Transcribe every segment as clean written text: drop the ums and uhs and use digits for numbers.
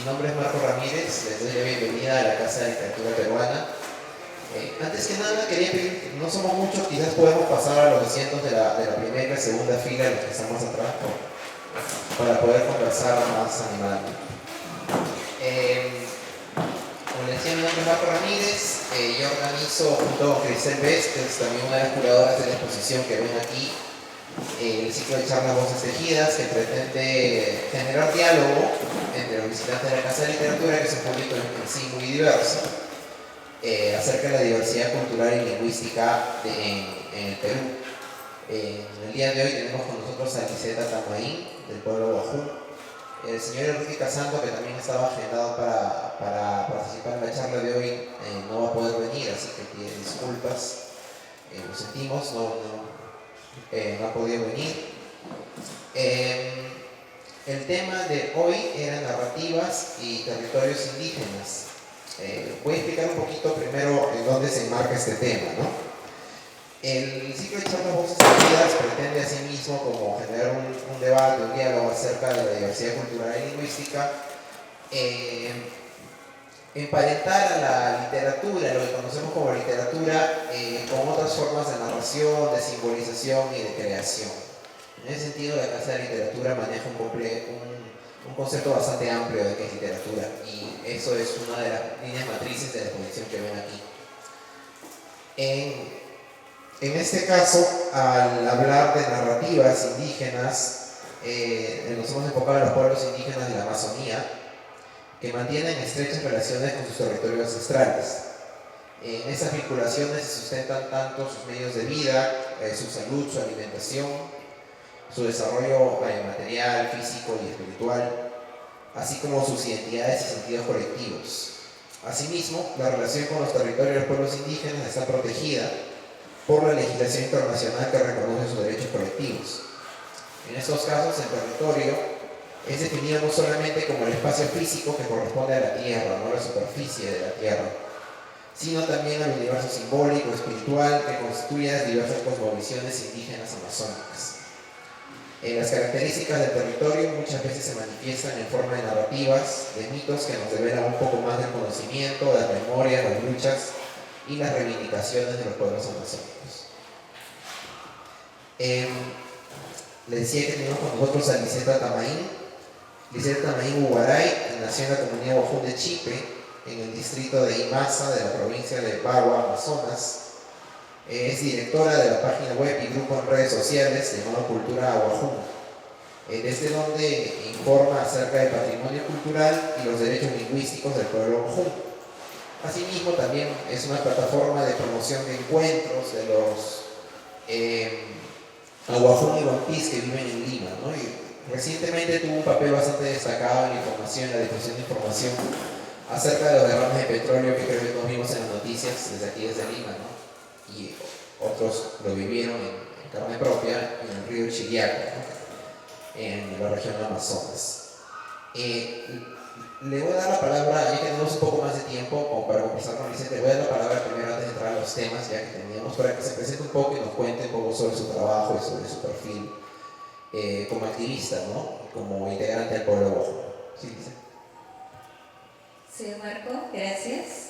Mi nombre es Marco Ramírez, les doy la bienvenida a la Casa de Literatura Peruana. Antes que nada quería pedir, no somos muchos, quizás podemos pasar a los asientos de la primera y la segunda fila, los que estamos atrás, para poder conversar más animadamente. Como les decía, mi nombre es Marco Ramírez, yo organizo junto con Cristel Best, que es también una de las curadoras de la exposición que ven aquí, el ciclo de charlas Voces Tejidas, que pretende generar diálogo entre los visitantes de la Casa de Literatura, que es un público en sí muy diverso, acerca de la diversidad cultural y lingüística en el Perú. En el día de hoy tenemos con nosotros a Liseta Tamaín, del pueblo Guajú, el señor Enrique Casanto, que también estaba agendado para participar en la charla de hoy, no va a poder venir, así que pide disculpas. Lo sentimos, no ha podido venir. El tema de hoy era narrativas y territorios indígenas. Voy a explicar un poquito primero en dónde se enmarca este tema, ¿no? El ciclo de charlas Voces Tejidas pretende asimismo como generar un debate, un diálogo acerca de la diversidad cultural y lingüística, emparentar a la literatura, lo que conocemos como literatura, con otras formas de narración, de simbolización y de creación. En ese sentido, la Casa de Literatura maneja un concepto bastante amplio de qué es literatura, y eso es una de las líneas matrices de la exposición que ven aquí. En este caso, al hablar de narrativas indígenas, nos hemos enfocado en los pueblos indígenas de la Amazonía, que mantienen estrechas relaciones con sus territorios ancestrales. En esas vinculaciones se sustentan tanto sus medios de vida, su salud, su alimentación, su desarrollo material, físico y espiritual, así como sus identidades y sentidos colectivos. Asimismo, la relación con los territorios de los pueblos indígenas está protegida por la legislación internacional que reconoce sus derechos colectivos. En estos casos, el territorio es definido no solamente como el espacio físico que corresponde a la tierra, no la superficie de la tierra, sino también al universo simbólico, espiritual, que constituye las diversas cosmovisiones indígenas amazónicas. Las características del territorio muchas veces se manifiestan en forma de narrativas, de mitos que nos develan un poco más del conocimiento, de la memoria, las luchas y las reivindicaciones de los pueblos amazónicos. Les decía que tenemos con nosotros a Liseta Tamaín. Liseta Tamaín Huaray nació en la comunidad Guajú de Chipe, en el distrito de Imasa, de la provincia de Bagua, Amazonas. Es directora de la página web y grupo en redes sociales llamado Cultura Guajú, desde donde informa acerca del patrimonio cultural y los derechos lingüísticos del pueblo Guajú. Asimismo, también es una plataforma de promoción de encuentros de los Guajú y Guampís que viven en Lima, ¿no? Y recientemente tuvo un papel bastante destacado en la información, en la difusión de información acerca de los derrames de petróleo que creo que todos vimos en las noticias desde aquí, desde Lima, ¿no? Y otros lo vivieron en carne propia en el río Chiriaco, ¿no? En la región de Amazonas. Le voy a dar la palabra, ya que tenemos un poco más de tiempo como para conversar con Liseta, le voy a dar la palabra primero antes de entrar a los temas ya que teníamos, para que se presente un poco y nos cuente un poco sobre su trabajo y sobre su perfil como activista, ¿no? Como integrante del pueblo Guajú. Sí, Liseta. Sí, Marco, gracias.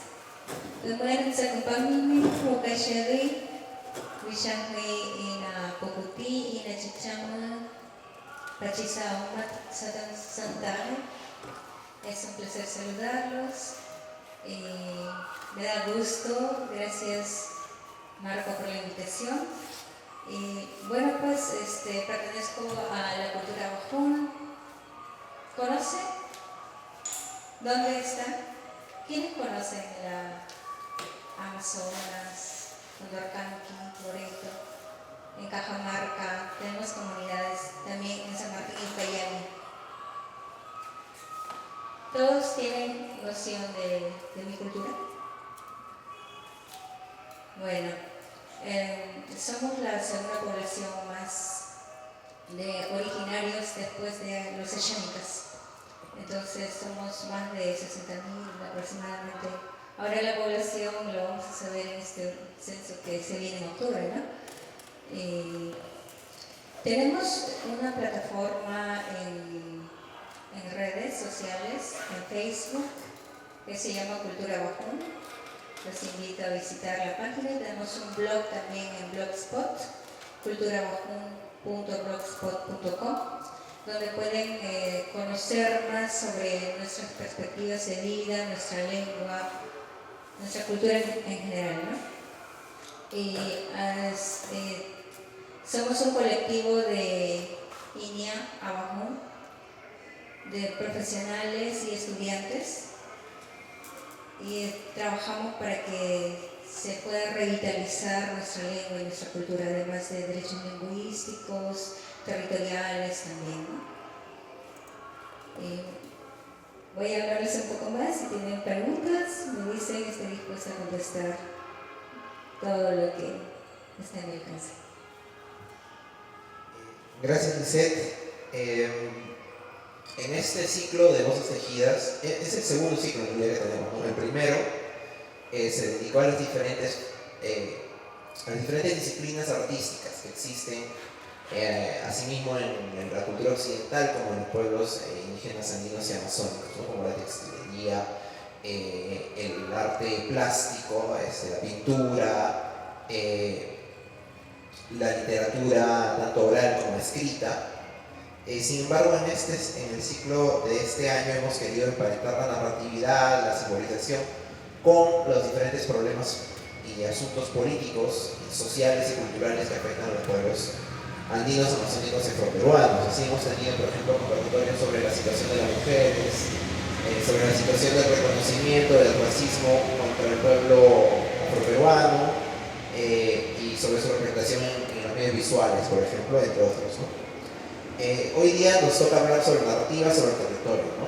Bueno, sa kapamimik po kasyari, wisangay ina pukuti, ina chichama, pachisa umat sa santay. Es un placer saludarlos. Me da gusto, gracias Marco por la invitación. Bueno, pues pertenezco a la cultura Guajú. ¿Conocen? ¿Dónde están? ¿Quiénes conocen la Amazonas, Condorcanqui, Loreto, en Cajamarca? Tenemos comunidades también en San Martín y Cayani. ¿Todos tienen noción de mi cultura? Bueno, somos la segunda población más de originarios después de los Echánicas. Entonces somos más de 60.000 aproximadamente. Ahora la población lo vamos a saber en este censo que se viene en octubre, ¿no? Tenemos una plataforma en en redes sociales, en Facebook, que se llama Cultura Wajún. Los invito a visitar la página. Tenemos un blog también en Blogspot, culturawajún.blogspot.com, donde pueden conocer más sobre nuestras perspectivas de vida, nuestra lengua, nuestra cultura en general, ¿no? Y somos un colectivo de Iña Abajún, de profesionales y estudiantes, y trabajamos para que se pueda revitalizar nuestra lengua y nuestra cultura, además de derechos lingüísticos, territoriales también, ¿no? Voy a hablarles un poco más. Si tienen preguntas, me dicen, estoy dispuesta a contestar todo lo que está en mi alcance. Gracias, Lisette. En este ciclo de Voces Tejidas, es el segundo ciclo en realidad que tenemos, ¿no? El primero se dedicó a las diferentes disciplinas artísticas que existen, asimismo en la cultura occidental, como en los pueblos indígenas andinos y amazónicos, ¿no? Como la textilería, el arte plástico, la pintura, la literatura tanto oral como escrita. Sin embargo, en el ciclo de este año hemos querido emparentar la narratividad, la simbolización con los diferentes problemas y asuntos políticos, sociales y culturales que afectan a los pueblos andinos, amazónicos y afroperuanos. Así hemos tenido, por ejemplo, conversatorios sobre la situación de las mujeres, sobre la situación del reconocimiento del racismo contra el pueblo afroperuano, y sobre su representación en los medios visuales, por ejemplo, entre otros, ¿no? Hoy día nos toca hablar sobre narrativa, sobre el territorio, ¿no?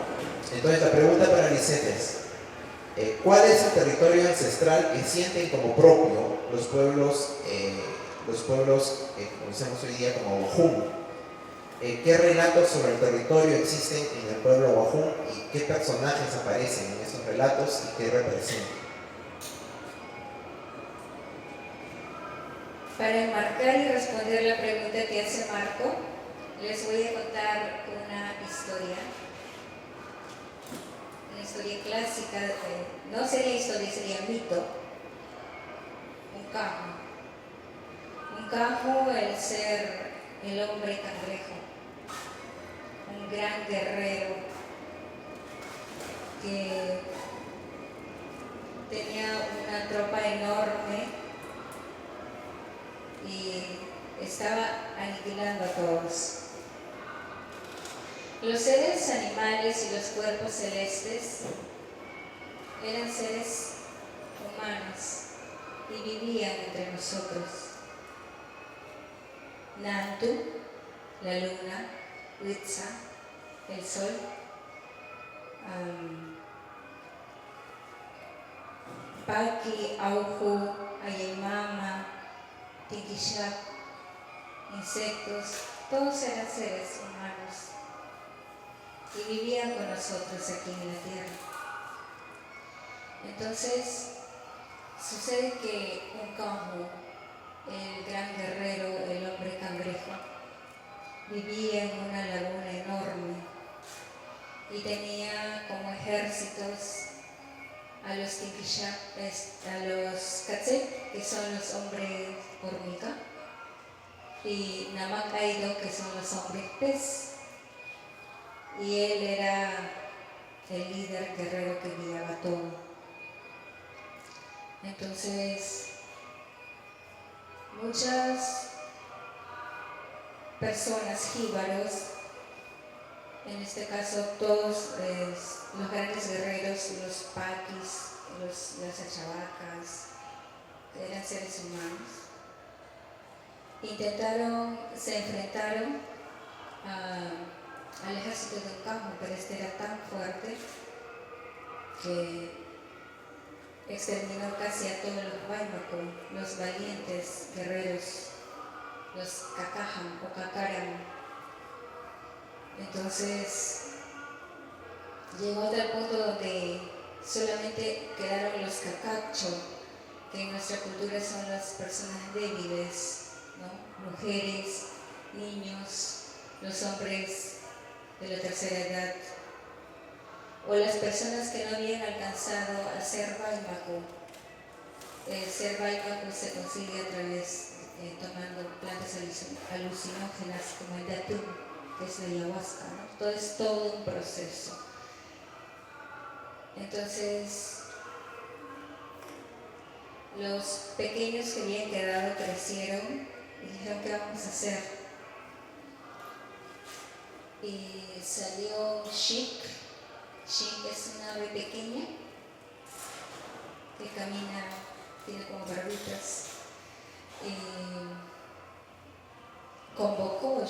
Entonces la pregunta para Lisette es, ¿cuál es el territorio ancestral que sienten como propio los pueblos que conocemos hoy día como Wajún? ¿Qué relatos sobre el territorio existen en el pueblo Wajún y qué personajes aparecen en esos relatos y qué representan? Para enmarcar y responder la pregunta que hace Marco, les voy a contar una historia clásica, no sería historia, sería mito. Un cajo, el hombre cangrejo, un gran guerrero que tenía una tropa enorme y estaba aniquilando a todos. Los seres animales y los cuerpos celestes eran seres humanos y vivían entre nosotros. Nantu, la luna, Huitza, el sol, Paki, Auju, Ayemama, Tikishak, insectos, todos eran seres humanos y vivían con nosotros aquí en la tierra. Entonces, sucede que un Kanhu, el gran guerrero, el hombre cangrejo, vivía en una laguna enorme y tenía como ejércitos a los Tikishak, a los Katsep, que son los hombres hormiga, y Namak Aido, que son los hombres pez. Y él era el líder guerrero que guiaba todo. Entonces, muchas personas jíbaros, en este caso todos los grandes guerreros, los paquis, las achavacas, eran seres humanos, se enfrentaron al ejército de un campo, pero este era tan fuerte que exterminó casi a todos los Waimaku, los valientes guerreros, los Kakajam o Kakaram. Entonces llegó hasta el punto donde solamente quedaron los Kakacho, que en nuestra cultura son las personas débiles, ¿no? Mujeres, niños, los hombres de la tercera edad, o las personas que no habían alcanzado a ser Baimaku. El ser Baimaku se consigue a través, tomando plantas alucinógenas como el datum, que es la ayahuasca, ¿no? Todo es todo un proceso. Entonces, los pequeños que habían quedado crecieron y dijeron, ¿qué vamos a hacer? Y salió Shik. Shik es una ave pequeña que camina, tiene como barbitas. Convocó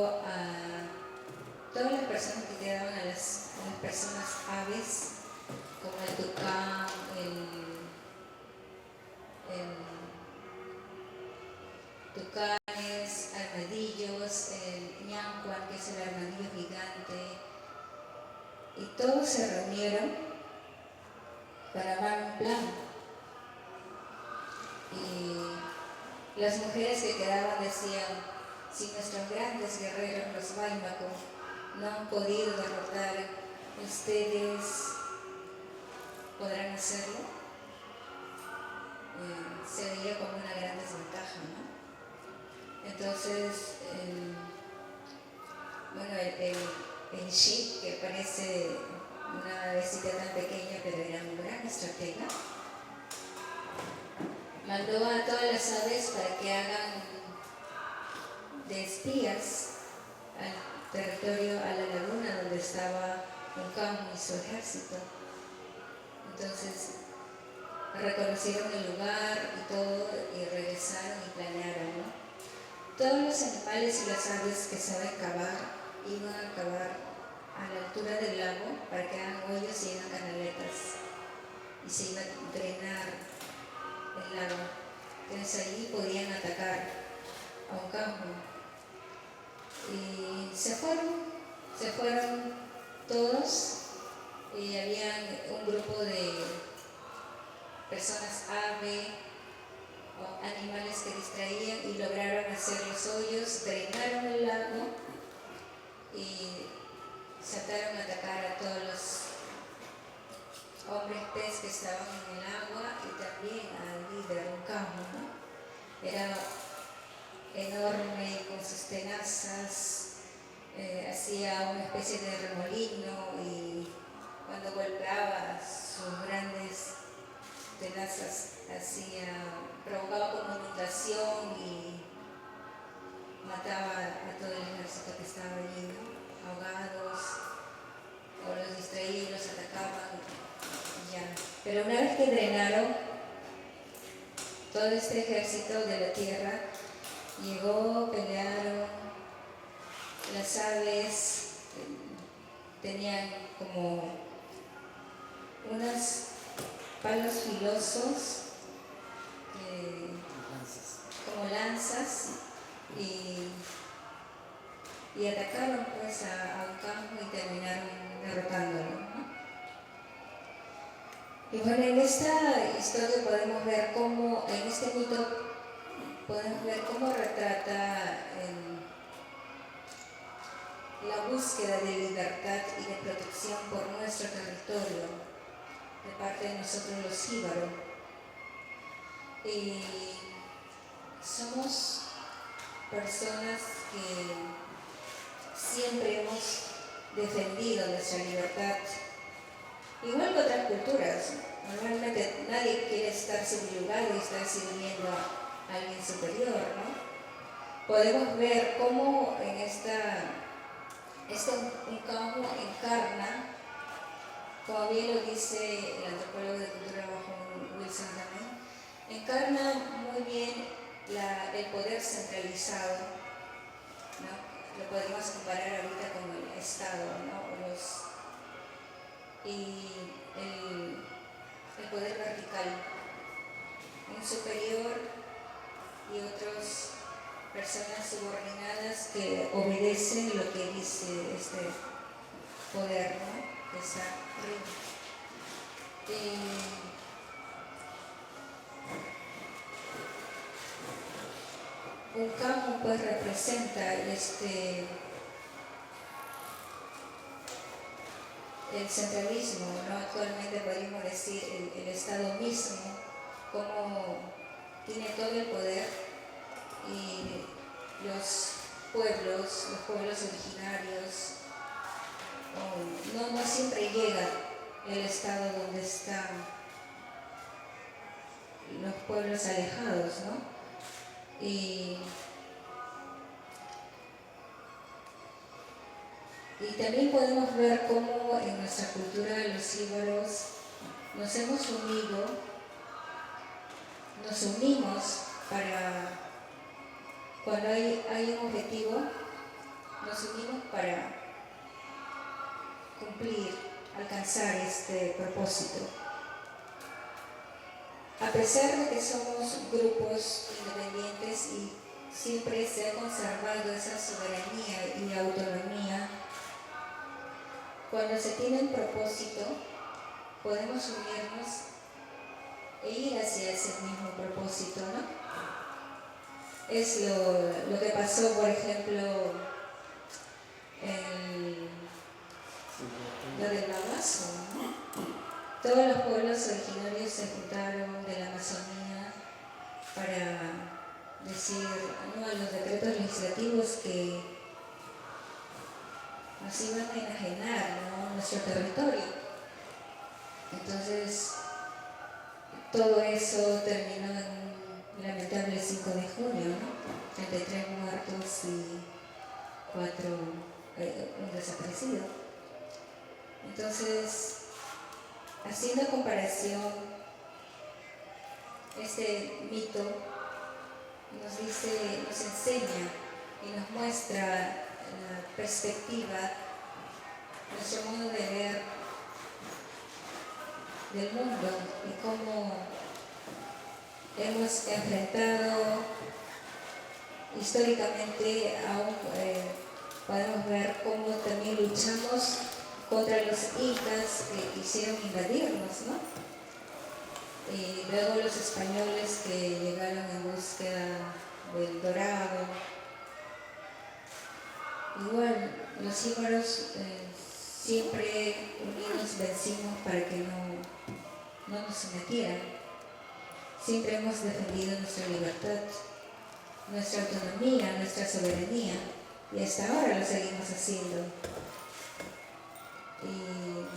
a todas las personas que quedaban, a las personas aves, como el tucán, tucanes, armadillos, el ñancuan, que es el armadillo gigante, y todos se reunieron para armar un plan. Y las mujeres que quedaban decían, si nuestros grandes guerreros, los Baimaku, no han podido derrotar, ¿ustedes podrán hacerlo? Se veía como una gran desventaja, ¿no? Entonces, el Shik, que parece una avecita tan pequeña, pero era un gran estratega, mandó a todas las aves para que hagan de espías al territorio, a la laguna donde estaba Uncamu y su ejército. Entonces, reconocieron el lugar y todo, y regresaron y planearon, ¿no? Todos los animales y las aves que saben cavar iban a cavar a la altura del lago para que hagan hoyos y hagan canaletas, y se iba a drenar el lago. Entonces allí podían atacar a Uncamu. Y se fueron todos, y había un grupo de personas ave o animales que distraían y lograron hacer los hoyos, drenaron el lago y saltaron a atacar a todos los hombres pez que estaban en el agua, y también al líder Uncamu, ¿no? Era enorme con sus tenazas, hacía una especie de remolino, y cuando golpeaba sus grandes tenazas provocaba como inundación y mataba a todo el ejército que estaba allí, ¿no? Ahogados, o los distraía y los atacaban, y ya. Pero una vez que drenaron todo este ejército de la tierra, llegó, pelearon, las aves tenían como unos palos filosos, como lanzas, y atacaron pues a Uncamu y terminaron derrotándolo, ¿no? Y bueno, en esta historia podemos ver cómo, en este mito, podemos ver cómo retrata la búsqueda de libertad y de protección por nuestro territorio de parte de nosotros los jíbaros. Y somos personas que siempre hemos defendido nuestra libertad, igual que otras culturas. Normalmente nadie quiere estar subyugado y estar sirviendo a alguien superior, ¿no? Podemos ver cómo en este Uncamu encarna, como bien lo dice el antropólogo de cultura bajo Wilson también, encarna muy bien el poder centralizado, ¿no? Lo podemos comparar ahorita con el Estado, ¿no? Y el poder vertical, un superior y otras personas subordinadas que obedecen lo que dice este poder, ¿no? Que está arriba. Uncamu pues representa el centralismo, ¿no? Actualmente podríamos decir el Estado mismo, como tiene todo el poder y los pueblos originarios, no siempre llega el Estado donde están los pueblos alejados, ¿no? Y también podemos ver cómo en nuestra cultura los íbaros nos hemos unido, nos unimos para, cuando hay un objetivo, nos unimos para cumplir, alcanzar este propósito. A pesar de que somos grupos independientes y siempre se ha conservado esa soberanía y autonomía, cuando se tiene un propósito, podemos unirnos e ir hacia ese mismo propósito, ¿no? Es lo que pasó, por ejemplo, en lo del Amazo, ¿no? Todos los pueblos originarios se juntaron de la Amazonía para decir no a los decretos legislativos que nos iban a enajenar, ¿no?, nuestro territorio. Entonces, todo eso terminó en un lamentable 5 de junio, ¿no? 33 muertos y 4 un desaparecido. Entonces, haciendo comparación, este mito nos enseña y nos muestra la perspectiva, nuestro modo de ver del mundo y cómo hemos enfrentado históricamente, aún podemos ver cómo también luchamos contra los incas que quisieron invadirnos, ¿no? Y luego los españoles que llegaron en búsqueda del dorado. Igual, los íbaros siempre unidos vencimos para que no nos sometieran. Siempre hemos defendido nuestra libertad, nuestra autonomía, nuestra soberanía, y hasta ahora lo seguimos haciendo. Y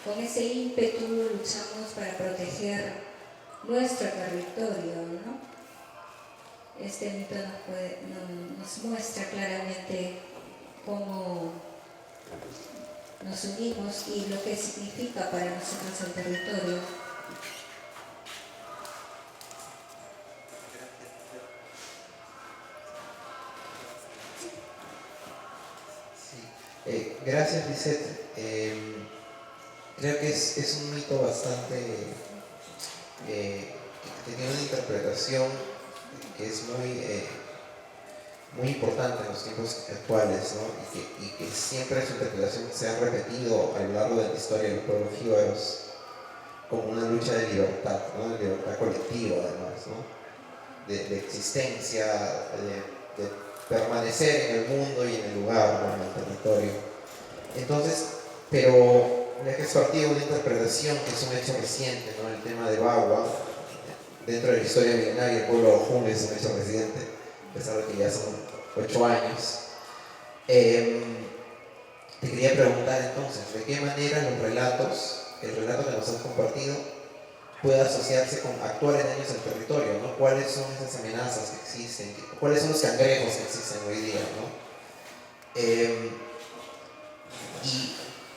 con ese ímpetu luchamos para proteger nuestro territorio, ¿no? Este mito nos muestra claramente cómo nos unimos y lo que significa para nosotros el territorio. Gracias, Lisette. Creo que es un mito bastante que tiene una interpretación que es muy importante en los tiempos actuales, ¿no? Y que siempre su interpretación se ha repetido a lo largo de la historia de los pueblos jíbaros como una lucha de libertad, ¿no? De libertad colectiva, además, ¿no? De existencia, de permanecer en el mundo y en el lugar, ¿no?, en el territorio. Entonces, pero ya que es partido de una interpretación que es un hecho reciente, ¿no? El tema de Bagua, dentro de la historia milenaria, el pueblo Ojún es un hecho reciente, a pesar de que ya son 8 años. Te quería preguntar entonces, ¿de qué manera los relatos, el relato que nos has compartido, puede asociarse con actuales daños al territorio, ¿no? ¿Cuáles son esas amenazas que existen? ¿Cuáles son los cangrejos que existen hoy día, ¿no? ¿Y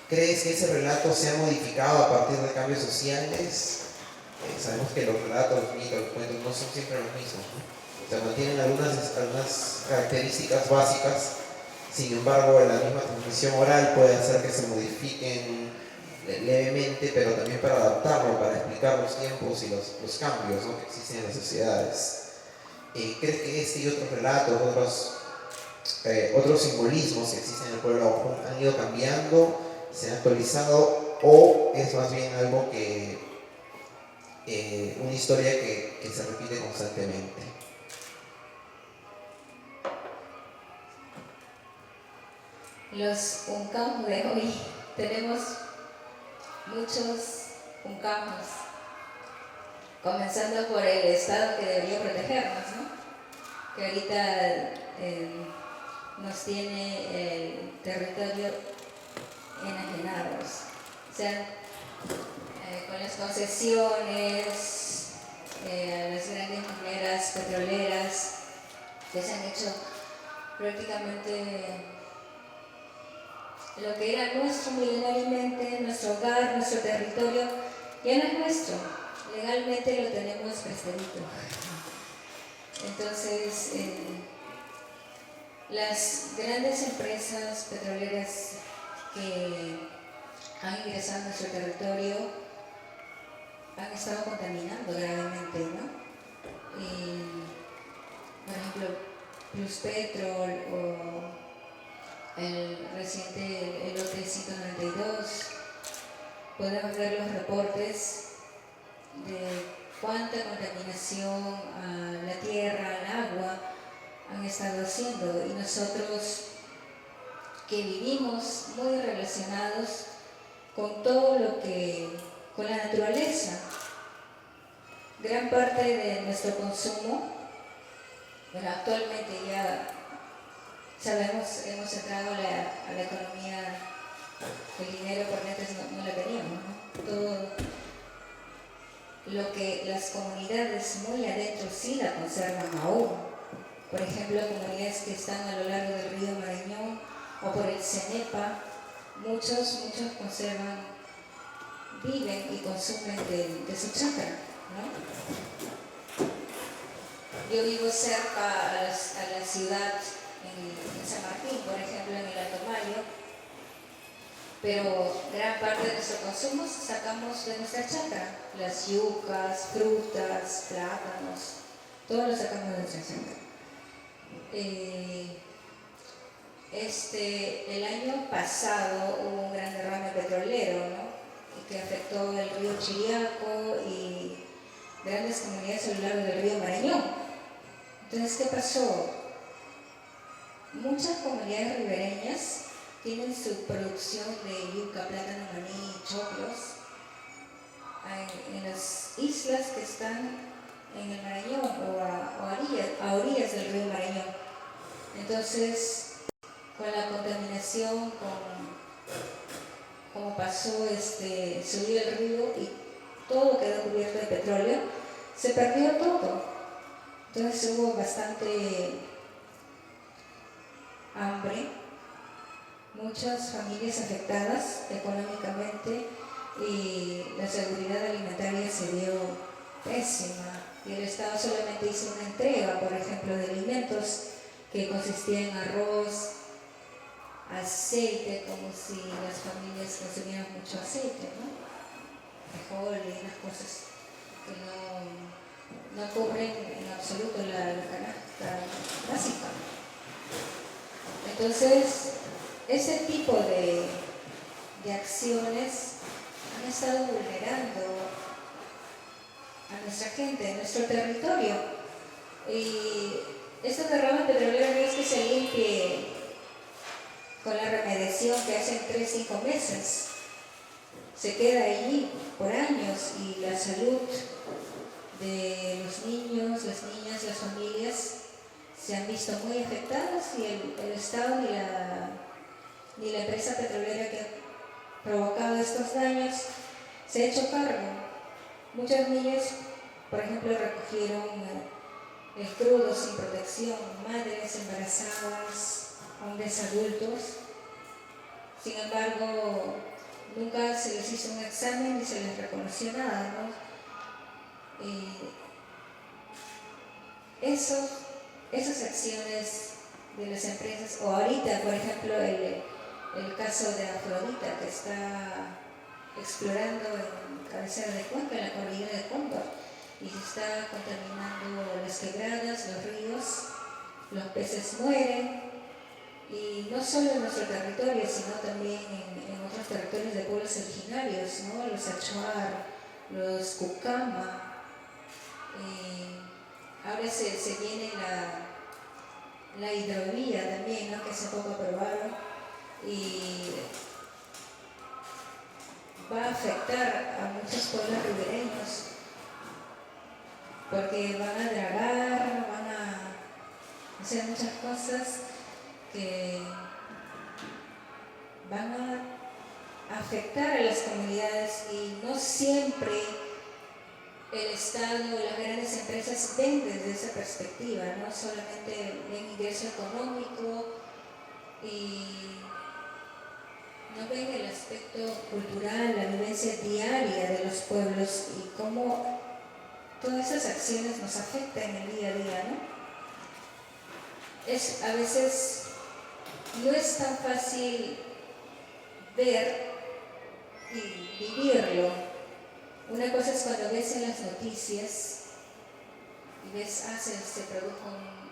crees que ese relato se ha modificado a partir de cambios sociales? Sabemos que los relatos, los mitos, los cuentos no son siempre los mismos, ¿no? O sea, mantienen algunas características básicas, sin embargo, la misma transmisión oral puede hacer que se modifiquen levemente, pero también para adaptarlo, para explicar los tiempos y los cambios, ¿no?, que existen en las sociedades. ¿Crees que este y otros relatos, otros simbolismos que existen en el pueblo han ido cambiando, se han actualizado, o es más bien algo que una historia que se repite constantemente? los uncamos de hoy. Tenemos muchos uncamos, comenzando por el Estado que debería protegernos, ¿no? Que ahorita nos tiene el territorio enajenados. O sea, con las concesiones, las grandes mineras petroleras que se han hecho prácticamente lo que era nuestro milenariamente, nuestro hogar, nuestro territorio, ya no es nuestro, legalmente lo tenemos prestadito. Entonces, las grandes empresas petroleras que han ingresado a nuestro territorio han estado contaminando gravemente, ¿no? Por ejemplo, Pluspetrol o el reciente el lote 192, podemos ver los reportes de cuánta contaminación a la tierra, al agua han estado haciendo, y nosotros que vivimos muy relacionados con todo lo que, con la naturaleza, gran parte de nuestro consumo, bueno, actualmente ya sabemos, hemos entrado a la economía, el dinero porque antes no la teníamos, ¿no? Todo lo que las comunidades muy adentro sí la conservan aún. Por ejemplo, comunidades que están a lo largo del río Marañón o por el Cenepa, muchos conservan, viven y consumen de su chacra, ¿no? Yo vivo cerca a la ciudad, en San Martín, por ejemplo, en el Alto Mayo, pero gran parte de nuestro consumo sacamos de nuestra chacra, las yucas, frutas, plátanos, todo lo sacamos de nuestra chacra. El año pasado hubo un gran derrame petrolero, ¿no? Que afectó el río Chiriaco y grandes comunidades a lo largo del río Marañón. Entonces, ¿qué pasó? Muchas comunidades ribereñas tienen su producción de yuca, plátano, maní, choclos en las islas que están en el Marañón o a orillas del río Marañón. Entonces, con la contaminación, como pasó, subió el río y todo quedó cubierto de petróleo, se perdió todo. Entonces hubo bastante hambre, muchas familias afectadas económicamente y la seguridad alimentaria se vio pésima. Y el Estado solamente hizo una entrega, por ejemplo, de alimentos que consistía en arroz, aceite, como si las familias consumieran mucho aceite, ¿no? Frijoles, las cosas que no cubren en absoluto la canasta básica. Entonces, ese tipo de acciones han estado vulnerando a nuestra gente, a nuestro territorio. Y estos derrames petroleros no es que se limpie con la remediación que hacen 3-5 meses. Se queda allí por años y la salud de los niños, las niñas, las familias se han visto muy afectadas y el Estado ni la empresa petrolera que ha provocado estos daños se ha hecho cargo. Muchas niñas, por ejemplo, recogieron el crudo sin protección, madres embarazadas, hombres adultos. Sin embargo, nunca se les hizo un examen ni se les reconoció nada, ¿no? Esas acciones de las empresas, o ahorita, por ejemplo, el caso de Afrodita, que está explorando en cabecera de Cuenca, en la cordillera de Cóndor, y se está contaminando las quebradas, los ríos, los peces mueren, y no solo en nuestro territorio, sino también en otros territorios de pueblos originarios, ¿no? Los Achuar, los Cucama. Ahora se viene la hidrovía también, ¿no? Que hace poco aprobaron, y va a afectar a muchos pueblos ribereños porque van a dragar, van a hacer muchas cosas que van a afectar a las comunidades y no siempre el Estado o las grandes empresas ven desde esa perspectiva, no solamente ven ingreso económico y no ven el aspecto cultural, la vivencia diaria de los pueblos y cómo todas esas acciones nos afectan en el día a día, ¿no? A veces no es tan fácil ver y vivirlo. Una cosa es cuando ves en las noticias y ves, se produjo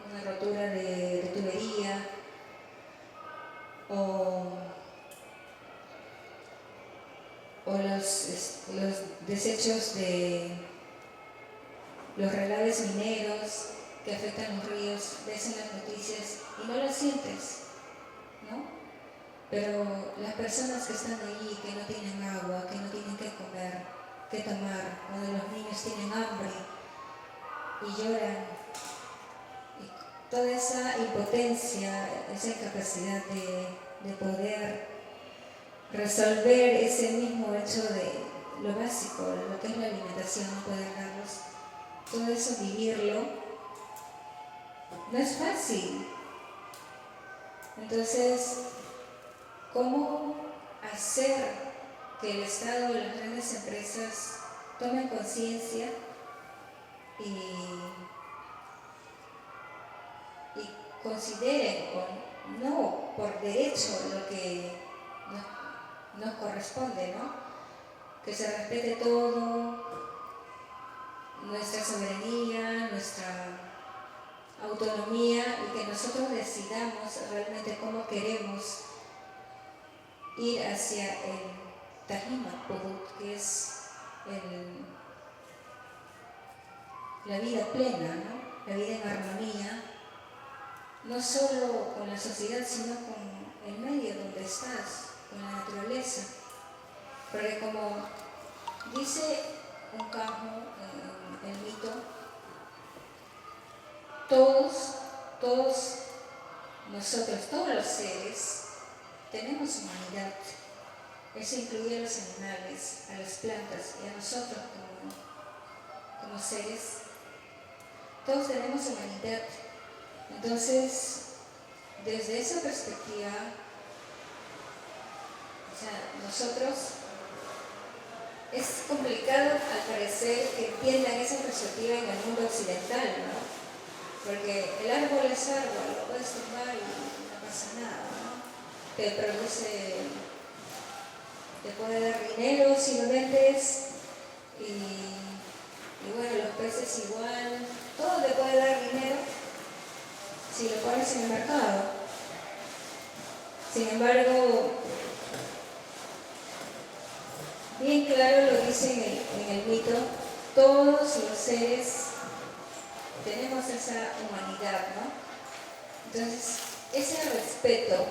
una rotura de tubería o los desechos de los relaves mineros que afectan los ríos, ves en las noticias y no lo sientes, ¿no? Pero las personas que están allí, que no tienen agua, que no tienen que comer, que tomar, cuando los niños tienen hambre y lloran, y toda esa impotencia, esa incapacidad de poder resolver ese mismo hecho de lo básico, lo que es la alimentación, no poder darlos, todo eso vivirlo, no es fácil. Entonces, ¿cómo hacer que el Estado o las grandes empresas tomen conciencia y consideren, o no por derecho, lo que nos corresponde, ¿no? Que se respete todo, nuestra soberanía, nuestra autonomía y que nosotros decidamos realmente cómo queremos ir hacia el Tajimat, que es la vida plena, ¿no? La vida en armonía, no solo con la sociedad, sino con el medio donde estás, con la naturaleza. Porque como dice un Kamo en el mito, todos nosotros, todos los seres, tenemos humanidad. Eso incluye a los animales, a las plantas y a nosotros como seres. Todos tenemos humanidad. Entonces, desde esa perspectiva, o sea, nosotros, es complicado al parecer que entiendan esa perspectiva en el mundo occidental, ¿no? Porque el árbol es árbol, lo puedes tumbar y no pasa nada, ¿no? Te puede dar dinero si lo vendes y bueno, los peces igual, todo te puede dar dinero si lo pones en el mercado. Sin embargo, bien claro lo dice en el mito, todos los seres tenemos esa humanidad, ¿no? Entonces, ese respeto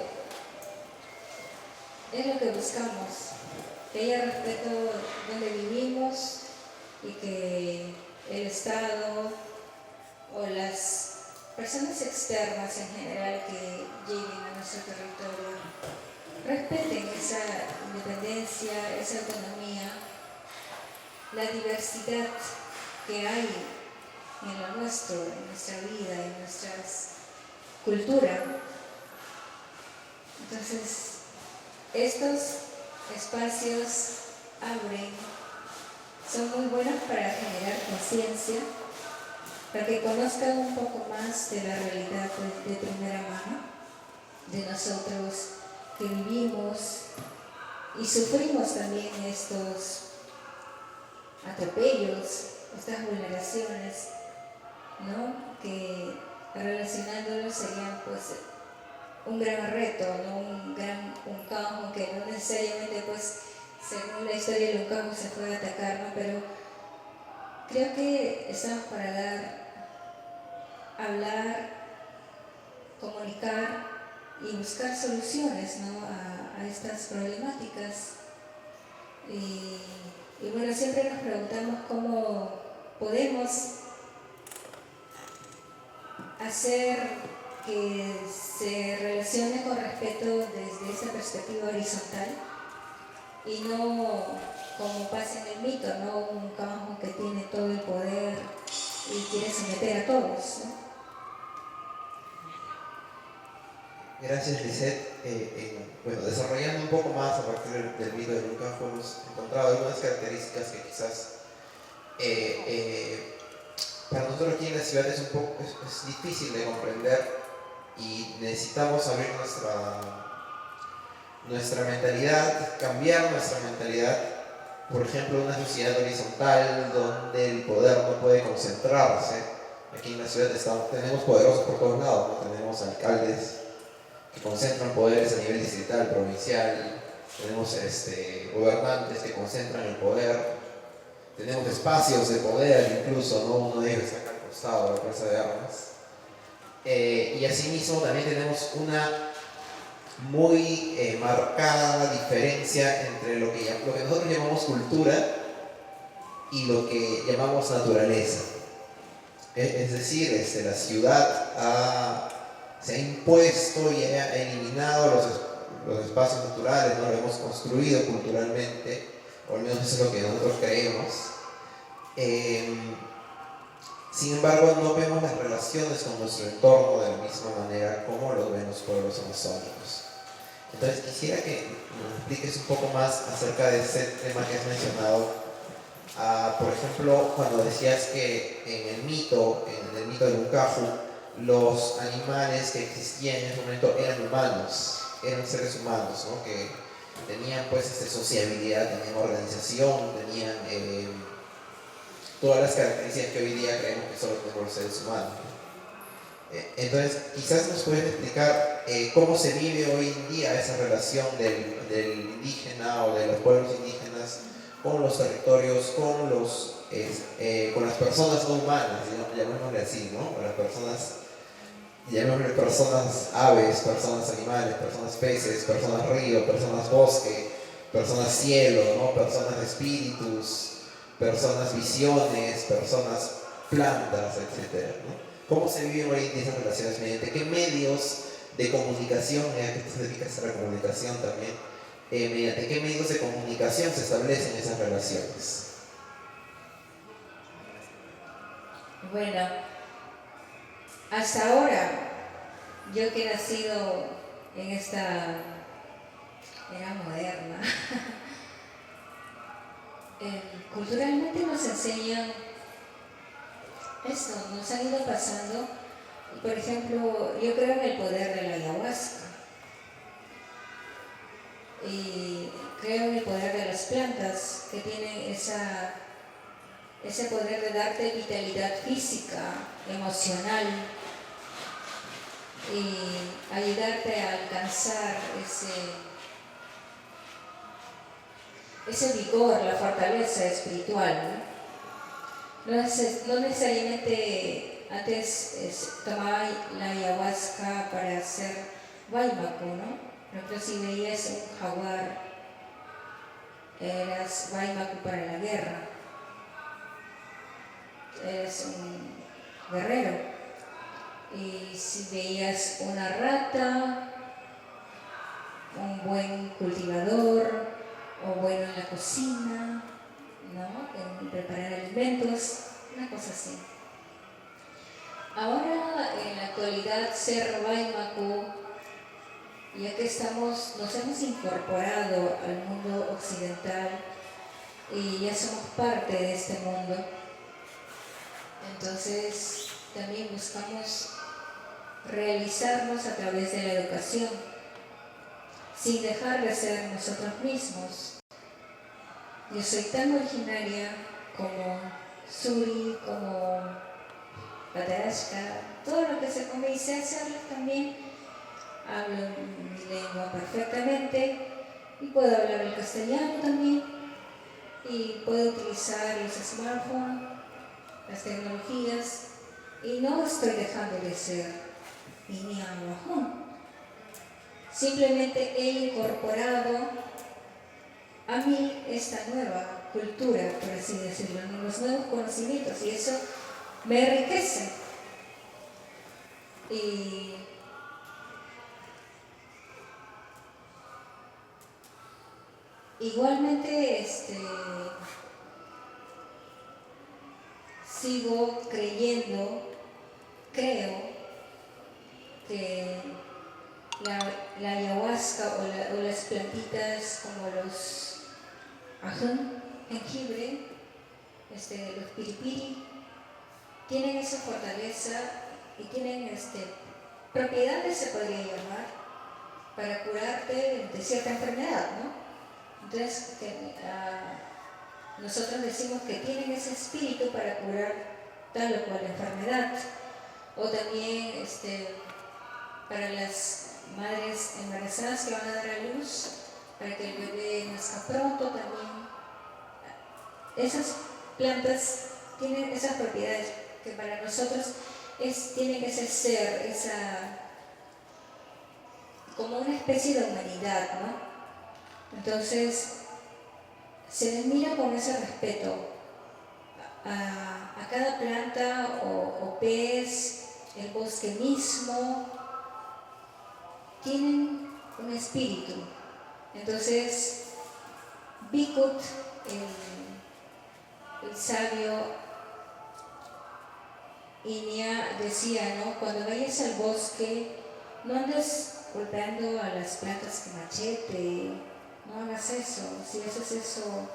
es lo que buscamos, que haya respeto donde vivimos y que el Estado o las personas externas en general que lleguen a nuestro territorio respeten esa independencia, esa autonomía, la diversidad que hay en lo nuestro, en nuestra vida, en nuestra cultura. Entonces, estos espacios son muy buenos para generar conciencia, para que conozcan un poco más de la realidad de primera mano, de nosotros que vivimos y sufrimos también estos atropellos, estas vulneraciones, ¿no? Que relacionándolos serían pues un gran reto, ¿no? Un campo que no necesariamente pues según la historia del campo se puede atacar, ¿no? Pero creo que estamos para hablar, comunicar y buscar soluciones, ¿no?, a estas problemáticas. Y bueno, siempre nos preguntamos cómo podemos hacer que se relacione con respeto desde esa perspectiva horizontal y no como pasa en el mito, ¿no?, un Kamahu que tiene todo el poder y quiere someter a todos, ¿no? Gracias, Lisette. Bueno, desarrollando un poco más a partir del mito de Lucas, hemos encontrado algunas características que quizás para nosotros aquí en la ciudad es difícil de comprender y necesitamos abrir nuestra mentalidad, cambiar nuestra mentalidad. Por ejemplo, una sociedad horizontal donde el poder no puede concentrarse. Aquí en la ciudad tenemos poderosos por todos lados, ¿no? Tenemos alcaldes que concentran poderes a nivel distrital, provincial, tenemos gobernantes que concentran el poder, tenemos espacios de poder incluso, ¿no? Uno de ellos está acá al costado de la Plaza de Armas. Y asimismo también tenemos una muy marcada diferencia entre lo que nosotros llamamos cultura y lo que llamamos naturaleza. Es decir, la ciudad se ha impuesto y ha eliminado los espacios naturales, ¿no? Lo hemos construido culturalmente, o al menos eso es lo que nosotros creemos. Sin embargo, no vemos las relaciones con nuestro entorno de la misma manera como lo ven los pueblos amazónicos. Entonces quisiera que nos expliques un poco más acerca de ese tema que has mencionado. Por ejemplo, cuando decías que en el mito de Nuncahu, los animales que existían en ese momento eran humanos, eran seres humanos, ¿no? Que tenían pues sociabilidad, tenían organización, tenían todas las características que hoy día creemos que solo tenemos los seres humanos. Entonces, quizás nos puedes explicar cómo se vive hoy en día esa relación del indígena o de los pueblos indígenas con los territorios, con las personas no humanas, llamémosle así, ¿no? Con las personas, llamémosle personas aves, personas animales, personas peces, personas río, personas bosque, personas cielo, ¿no? Personas espíritus, personas visiones, personas plantas, etc., ¿no? ¿Cómo se viven hoy en día esas relaciones? ¿Mediante qué medios de comunicación, ya que tú te dedicas a la comunicación también, mediante qué medios de comunicación se establecen esas relaciones? Bueno, hasta ahora, yo que he nacido en esta era moderna, culturalmente nos enseñan esto, nos han ido pasando. Por ejemplo, yo creo en el poder de la ayahuasca y creo en el poder de las plantas que tienen ese poder de darte vitalidad física, emocional y ayudarte a alcanzar ese vigor, la fortaleza espiritual, ¿no? No necesariamente antes tomaba la ayahuasca para hacer Waimaku, ¿no? Por ejemplo, si veías un jaguar, eras Waimaku para la guerra, eres un guerrero. Y si veías una rata, un buen cultivador o bueno en la cocina, ¿no? En preparar alimentos, una cosa así. Ahora, en la actualidad, ser Waimaku, ya que nos hemos incorporado al mundo occidental y ya somos parte de este mundo, entonces también buscamos realizarnos a través de la educación, sin dejar de ser nosotros mismos. Yo soy tan originaria como Suri, como Patarashka, todo lo que se come y se hace hablar también. Hablo mi lengua perfectamente y puedo hablar el castellano también y puedo utilizar los smartphones, las tecnologías y no estoy dejando de ser Iña Wajún. simplemente he incorporado a mí esta nueva cultura, por así decirlo, ¿no? Los nuevos conocimientos, y eso me enriquece. Y igualmente sigo creyendo, creo que la ayahuasca o las plantitas como los ajún, jengibre, los piripiri, tienen esa fortaleza y tienen propiedades, se podría llamar, para curarte de cierta enfermedad, ¿no? Entonces, nosotros decimos que tienen ese espíritu para curar tal o cual enfermedad. O también para las madres embarazadas que van a dar a luz, para que el bebé nazca pronto también. Esas plantas tienen esas propiedades que para nosotros tienen ese ser, como una especie de humanidad, ¿no? Entonces, se les mira con ese respeto a cada planta o pez, el bosque mismo, tienen un espíritu. Entonces, Bikut, el sabio Inia, decía, ¿no? Cuando vayas al bosque, no andes golpeando a las plantas con machete, no hagas eso. Si haces eso,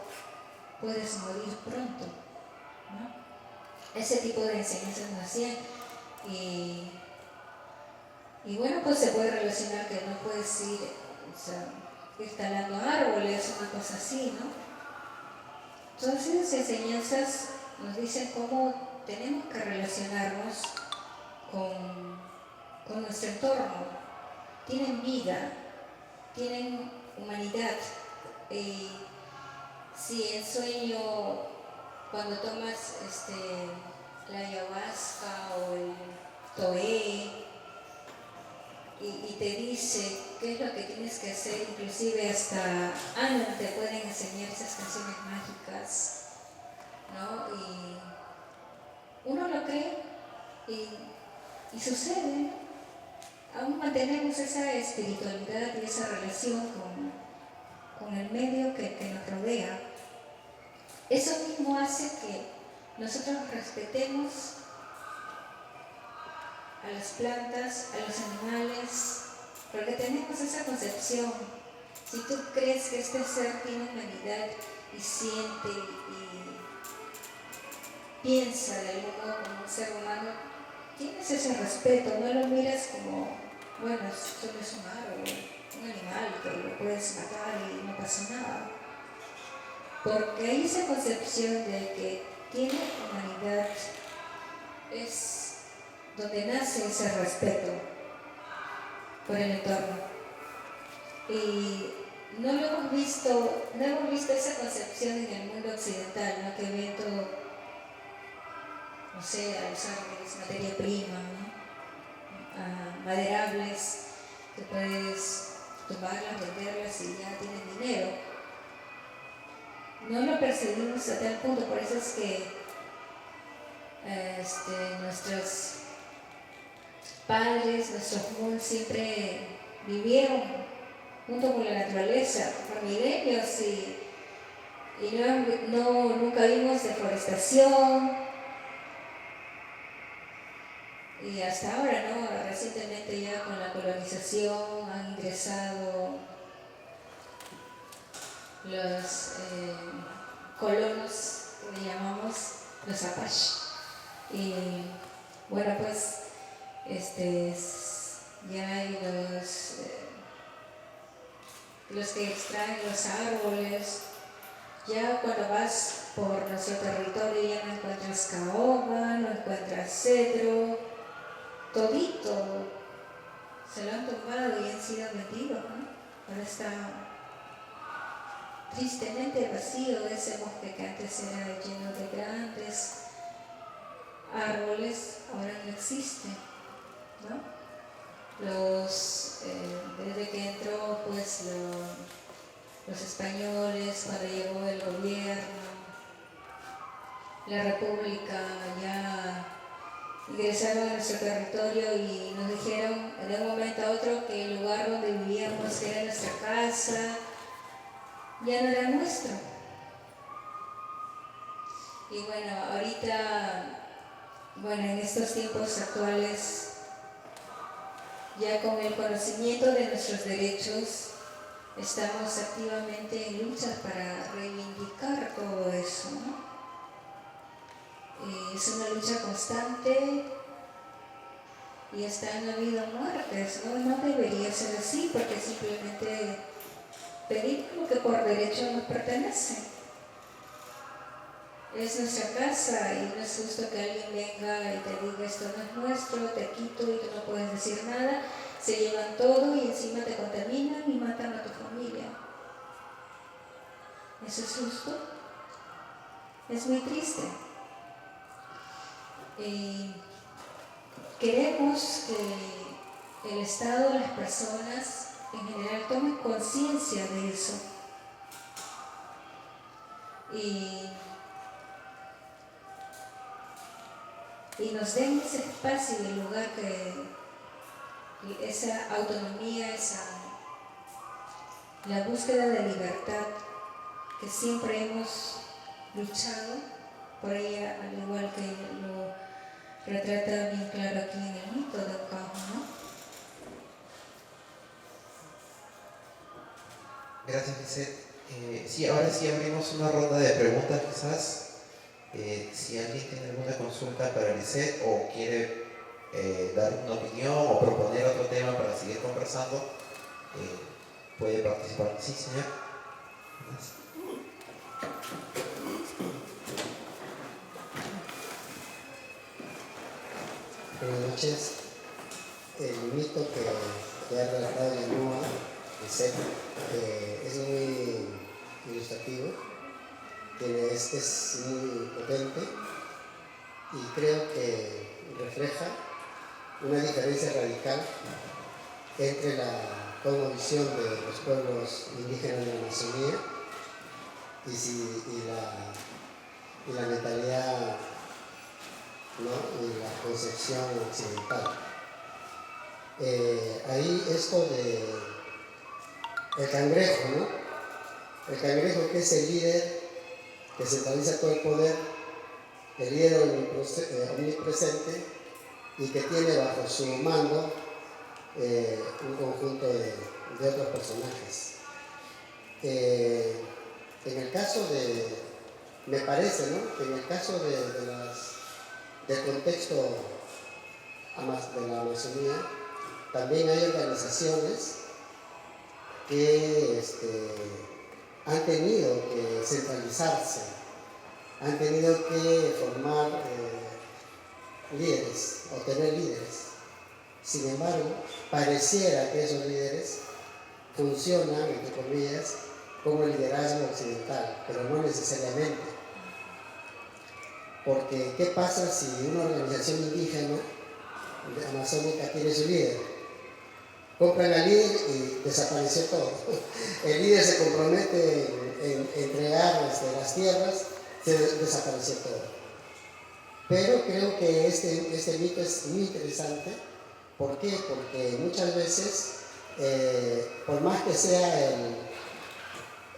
puedes morir pronto, ¿no? Ese tipo de enseñanzas nos hacían. Y bueno, pues se puede relacionar que no puedes ir talando árboles, una cosa así, ¿no? Todas esas enseñanzas nos dicen cómo tenemos que relacionarnos con nuestro entorno. Tienen vida, tienen humanidad. Si en sueño, cuando tomas la ayahuasca o el toé, y te dice qué es lo que tienes que hacer, inclusive hasta te pueden enseñar esas canciones mágicas, ¿no? Y uno lo cree y sucede, ¿no? Aún mantenemos esa espiritualidad y esa relación con el medio que nos rodea. Eso mismo hace que nosotros respetemos a las plantas, a los animales, porque tenemos esa concepción. Si tú crees que este ser tiene humanidad y siente y piensa de algún modo como un ser humano, tienes ese respeto, no lo miras como, bueno, solo es un árbol, un animal que lo puedes matar y no pasa nada. Porque hay esa concepción de que tiene humanidad, es donde nace ese respeto por el entorno. Y no hemos visto esa concepción en el mundo occidental, ¿no? Que ven todo, no sé, a los árboles, materia prima, ¿no? Maderables, que puedes tomarlas, venderlas y ya tienes dinero. No lo percibimos a tal punto, por eso es que nuestros padres, nuestros mundos siempre vivieron junto con la naturaleza por milenios y nunca vimos deforestación. Y hasta ahora, ¿no? Recientemente ya con la colonización han ingresado los colonos, que le llamamos los Apache. Y bueno, pues ya hay los que extraen los árboles. Ya cuando vas por nuestro territorio ya no encuentras caoba, no encuentras cedro, todito se lo han tumbado y han sido vendidos, ¿no? Ahora está tristemente vacío ese bosque que antes era lleno de grandes árboles, ahora no existen, ¿no? Desde de que entró pues los españoles, cuando llegó el gobierno, la república, ya ingresaron a nuestro territorio y nos dijeron de un momento a otro que el lugar donde vivíamos, que era nuestra casa, ya no era nuestro. Y bueno, ahorita, en estos tiempos actuales, ya con el conocimiento de nuestros derechos, estamos activamente en lucha para reivindicar todo eso, ¿no? Es una lucha constante y hasta han habido muertes, ¿no? No debería ser así, porque simplemente pedimos lo que por derecho nos pertenece. Es nuestra casa y no es justo que alguien venga y te diga esto no es nuestro, te quito y tú no puedes decir nada. Se llevan todo y encima te contaminan y matan a tu familia. ¿Eso es justo? Es muy triste. Queremos que el Estado, las personas en general tomen conciencia de eso y nos den ese espacio y el lugar esa autonomía, la búsqueda de libertad que siempre hemos luchado por ella, al igual que lo retrata bien claro aquí en el mito de Ocajo, ¿no? Gracias, Lisette. Sí, ahora sí abrimos una ronda de preguntas quizás. Si alguien tiene alguna consulta para Lisette o quiere dar una opinión o proponer otro tema para seguir conversando, puede participar. Sí, señor. Buenas noches. El mito que ha relatado Yanua, Lisette, es muy ilustrativo, es muy potente y creo que refleja una diferencia radical entre la cosmovisión de los pueblos indígenas de la Amazonía y la mentalidad, ¿no? Y la concepción occidental. Ahí esto de el cangrejo, ¿no? El cangrejo, que es el líder que centraliza todo el poder, el líder omnipresente y que tiene bajo su mando un conjunto de otros personajes. En el caso me parece, ¿no?, que en el caso del contexto de la Amazonía, también hay organizaciones que han tenido que centralizarse, han tenido que formar líderes o tener líderes. Sin embargo, pareciera que esos líderes funcionan, entre comillas, como el liderazgo occidental, pero no necesariamente. Porque, ¿qué pasa si una organización indígena amazónica tiene su líder? Compran al líder y desapareció todo. El líder se compromete en entregar las tierras, desapareció todo. Pero creo que este mito es muy interesante. ¿Por qué? Porque muchas veces, por más que sea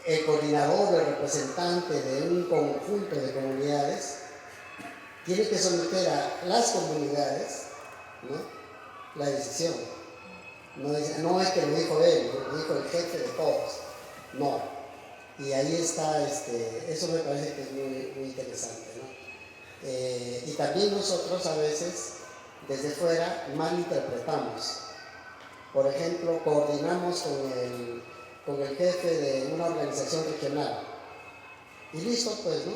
el coordinador, el representante de un conjunto de comunidades, tiene que someter a las comunidades, ¿no?, la decisión. No es que lo dijo él, lo dijo el jefe de todos. No. Y ahí está, eso me parece que es muy, muy interesante, ¿no? Y también nosotros a veces, desde fuera, malinterpretamos. Por ejemplo, coordinamos con el jefe de una organización regional. Y listo, pues, ¿no?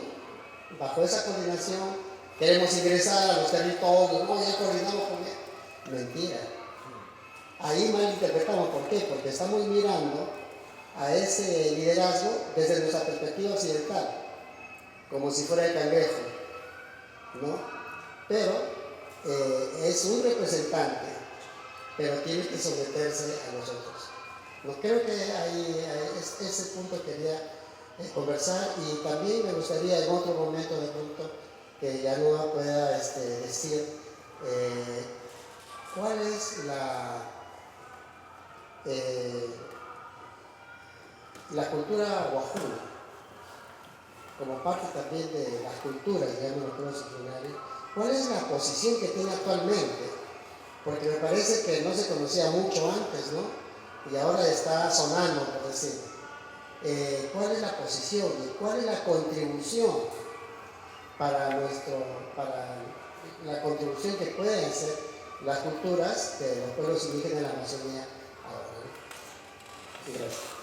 Bajo esa coordinación, queremos ingresar a los territorios, no, ya coordinamos con él. Mentira. Ahí malinterpretamos. ¿Por qué? Porque estamos mirando a ese liderazgo desde nuestra perspectiva occidental, como si fuera el cangrejo, ¿no? Pero es un representante, pero tiene que someterse a nosotros. No creo que ese punto quería conversar, y también me gustaría en otro momento de punto que ya no pueda decir cuál es la cultura wajún, como parte también de las culturas, digamos, los pueblos originarios. ¿Cuál es la posición que tiene actualmente? Porque me parece que no se conocía mucho antes, ¿no? Y ahora está sonando, por decir. ¿Cuál es la posición y cuál es la contribución para la contribución que pueden hacer las culturas de los pueblos indígenas de la Amazonía ahora, ¿no? Y gracias.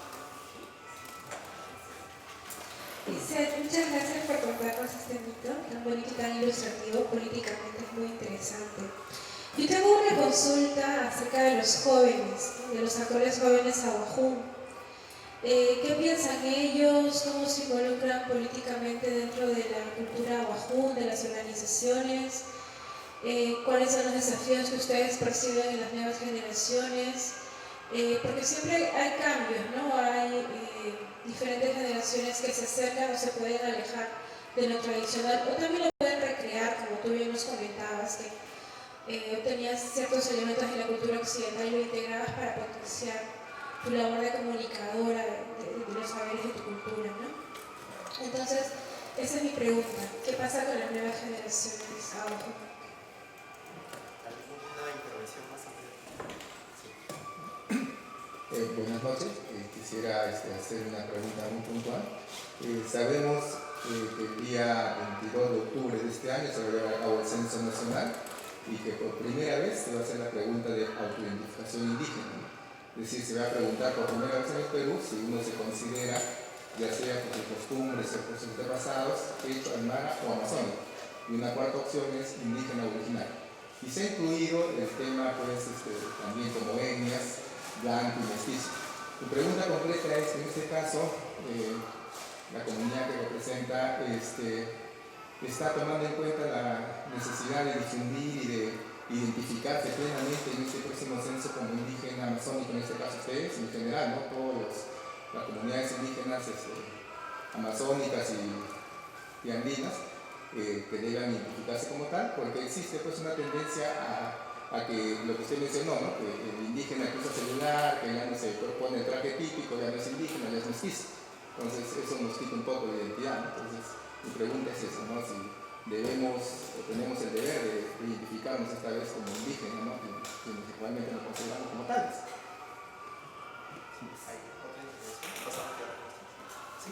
Muchas gracias por contarnos este mito tan bonito y tan ilustrativo, políticamente es muy interesante. Yo tengo una consulta acerca de los jóvenes, ¿no? De los actuales jóvenes awajún. ¿Qué piensan ellos? ¿Cómo se involucran políticamente dentro de la cultura awajún, de las organizaciones? ¿Cuáles son los desafíos que ustedes perciben en las nuevas generaciones? Porque siempre hay cambios, ¿no? Hay diferentes generaciones que se acercan o se pueden alejar de lo tradicional, o también lo pueden recrear, como tú bien nos comentabas, que obtenías ciertos elementos de la cultura occidental y lo integrabas para potenciar tu labor de comunicadora de los saberes de tu cultura, ¿no? Entonces, esa es mi pregunta. ¿Qué pasa con las nuevas generaciones ahora? ¿Alguna intervención más adelante? Buenas noches. Quisiera hacer una pregunta muy puntual. Sabemos que el día 22 de octubre de este año se va a llevar a cabo el Censo Nacional y que por primera vez se va a hacer la pregunta de autoidentificación indígena, ¿no? Es decir, se va a preguntar por primera vez en el Perú si uno se considera, ya sea por sus costumbres o por sus antepasados, hecho aymara o amazónico. Y una cuarta opción es indígena original. Y se ha incluido el tema, pues, también como etnias, blanco y mestizo. Mi pregunta concreta es que en este caso la comunidad que representa está tomando en cuenta la necesidad de difundir y de identificarse plenamente en este próximo censo como indígena amazónico, en este caso ustedes, en general, ¿no? Todas las comunidades indígenas amazónicas y andinas que deban identificarse como tal, porque existe pues una tendencia a que lo que usted mencionó, ¿no? Que el indígena que usa celular, que ya no se pone el traje típico, ya no es indígena, ya es mestizo. Entonces eso nos quita un poco de identidad, ¿no? Entonces mi pregunta es esa, ¿no? Si debemos o tenemos el deber de identificarnos esta vez como indígenas, ¿no? Que realmente nos consideramos como tales. ¿Hay otra intervención? ¿Pasamos ya a la respuesta? Sí.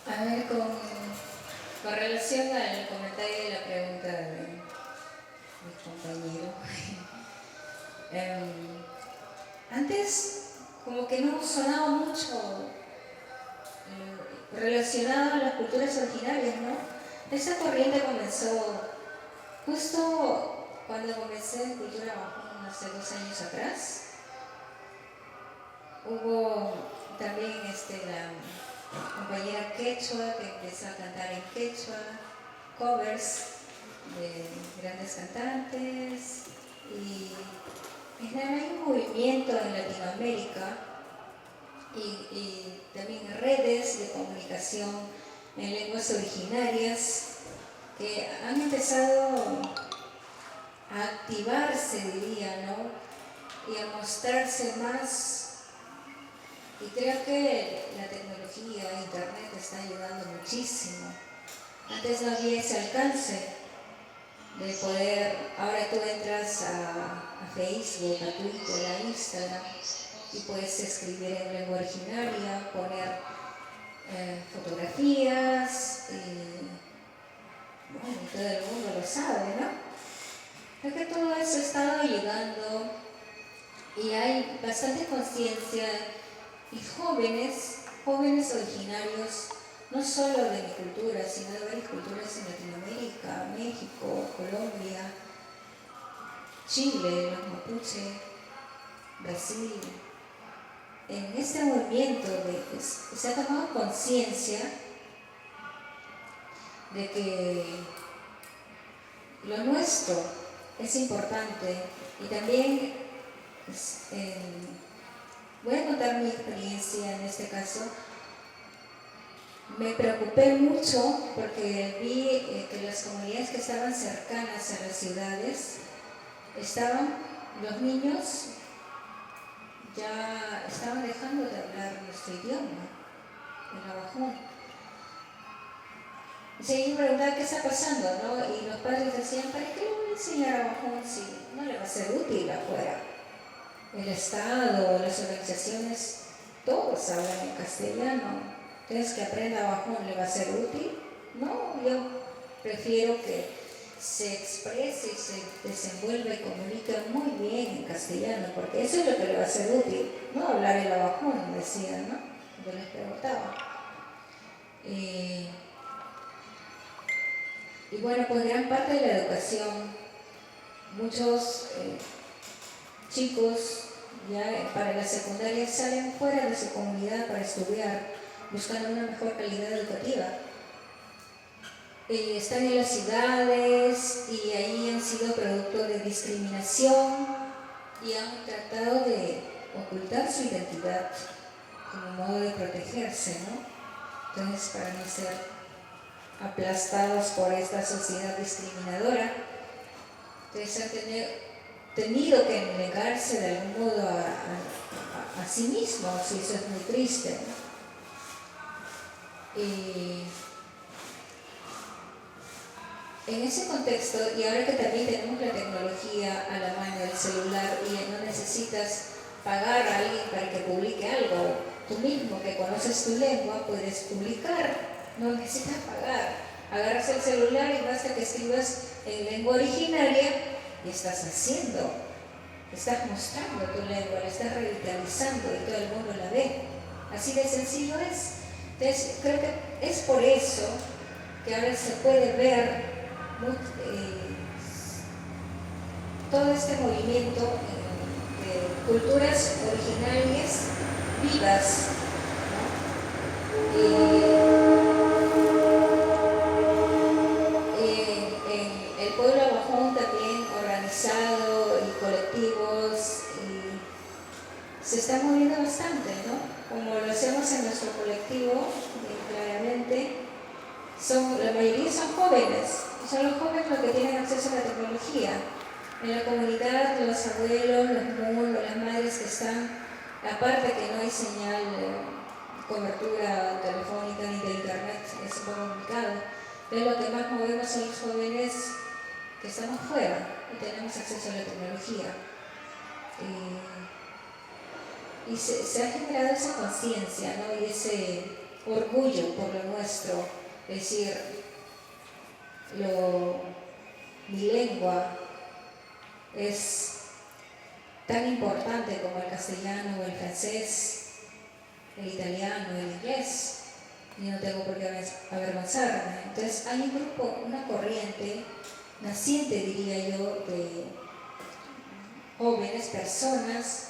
A ver, con relación al comentario de la pregunta de mi compañero, antes como que no sonaba mucho relacionado a las culturas originarias, ¿no? Esa corriente comenzó justo cuando comencé en Cultura Awajún hace 2 años atrás. Hubo también la compañera quechua que empezó a cantar en quechua, covers de grandes cantantes, y en general hay un movimiento en Latinoamérica y también redes de comunicación en lenguas originarias que han empezado a activarse, diría, ¿no? Y a mostrarse más. Y creo que la tecnología, internet está ayudando muchísimo. Antes no había ese alcance de poder, ahora tú entras a Facebook, a Twitter, a Instagram y puedes escribir en lengua originaria, poner fotografías y bueno, todo el mundo lo sabe, ¿no? Creo que todo eso ha estado ayudando y hay bastante conciencia. Y jóvenes originarios, no solo de mi cultura, sino de varias culturas en Latinoamérica, México, Colombia, Chile, los mapuche, Brasil. En este movimiento se ha tomado conciencia de que lo nuestro es importante y también voy a contar mi experiencia en este caso. Me preocupé mucho porque vi que las comunidades que estaban cercanas a las ciudades los niños ya estaban dejando de hablar nuestro idioma, el navajo. Y yo preguntaba qué está pasando, ¿no? Y los padres decían, ¿para qué le voy a enseñar navajo si no le va a ser útil afuera? El Estado, las organizaciones, todos hablan en castellano. Entonces, que aprenda navajo le va a ser útil. No, yo prefiero que se exprese y se desenvuelva y comunique muy bien en castellano, porque eso es lo que le va a ser útil, no hablar el navajo, decían, ¿no? Yo les preguntaba. Y bueno, pues gran parte de la educación, muchos chicos ya para la secundaria salen fuera de su comunidad para estudiar, buscando una mejor calidad educativa. Están en las ciudades y ahí han sido producto de discriminación y han tratado de ocultar su identidad como modo de protegerse, ¿no? Entonces, para no ser aplastados por esta sociedad discriminadora, entonces han tenido que negarse de algún modo a sí mismos, y eso es muy triste, ¿no? Y en ese contexto, y ahora que también tenemos la tecnología a la mano, el celular, y no necesitas pagar a alguien para que publique algo, tú mismo que conoces tu lengua puedes publicar, no necesitas pagar. Agarras el celular y basta que escribas en lengua originaria y estás mostrando tu lengua, la estás revitalizando y todo el mundo la ve. Así de sencillo es. Entonces, creo que es por eso que ahora se puede ver todo este movimiento de culturas originarias vivas, ¿no? El pueblo abajón también organizado y colectivos se está moviendo bastante, ¿no? Como lo hacemos en nuestro colectivo, claramente. La mayoría son jóvenes, son los jóvenes los que tienen acceso a la tecnología. En la comunidad, los abuelos, los mulos, las madres que están, aparte que no hay señal, cobertura telefónica ni de internet, es un poco complicado. Entonces lo que más movemos son los jóvenes que estamos fuera y tenemos acceso a la tecnología. Y se ha generado esa conciencia, ¿no? Y ese orgullo por lo nuestro. Es decir, mi lengua es tan importante como el castellano o el francés, el italiano, el inglés, y no tengo por qué avergonzarme. Entonces hay un grupo, una corriente naciente, diría yo, de jóvenes, personas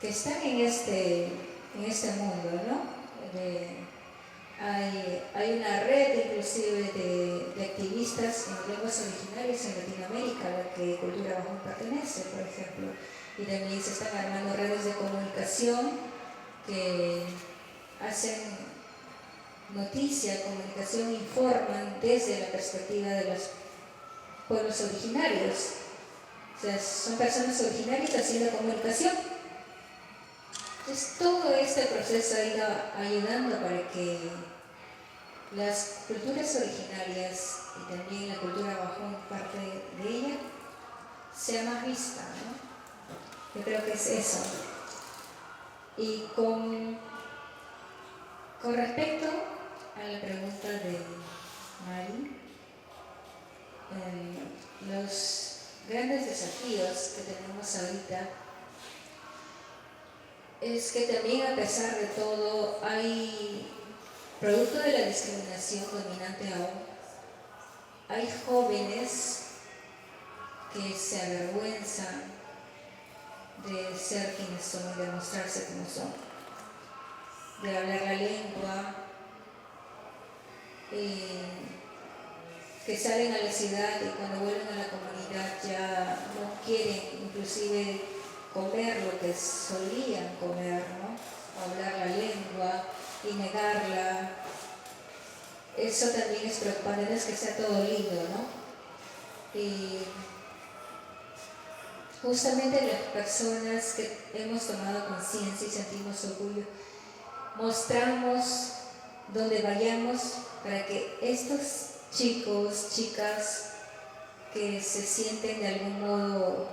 que están en este mundo, ¿no? Hay una red inclusive de activistas en lenguas originarias en Latinoamérica, a la que Cultura Abajón pertenece, por ejemplo, y también se están armando redes de comunicación que hacen noticia, comunicación, informan desde la perspectiva de los pueblos originarios. O sea, son personas originarias haciendo comunicación. Entonces, todo este proceso ha ido ayudando para que las culturas originarias y también la cultura abajón, parte de ella, sea más vista, ¿no? Yo creo que es eso. Y con respecto a la pregunta de Mari, los grandes desafíos que tenemos ahorita es que también, a pesar de todo, hay, producto de la discriminación dominante aún, hay jóvenes que se avergüenzan de ser quienes son, de mostrarse como son, de hablar la lengua, que salen a la ciudad y cuando vuelven a la comunidad ya no quieren inclusive comer lo que solían comer, ¿no? Hablar la lengua y negarla. Eso también es preocupante, no es que sea todo lindo, ¿no? Y justamente las personas que hemos tomado conciencia y sentimos orgullo, mostramos donde vayamos para que estos chicos, chicas que se sienten de algún modo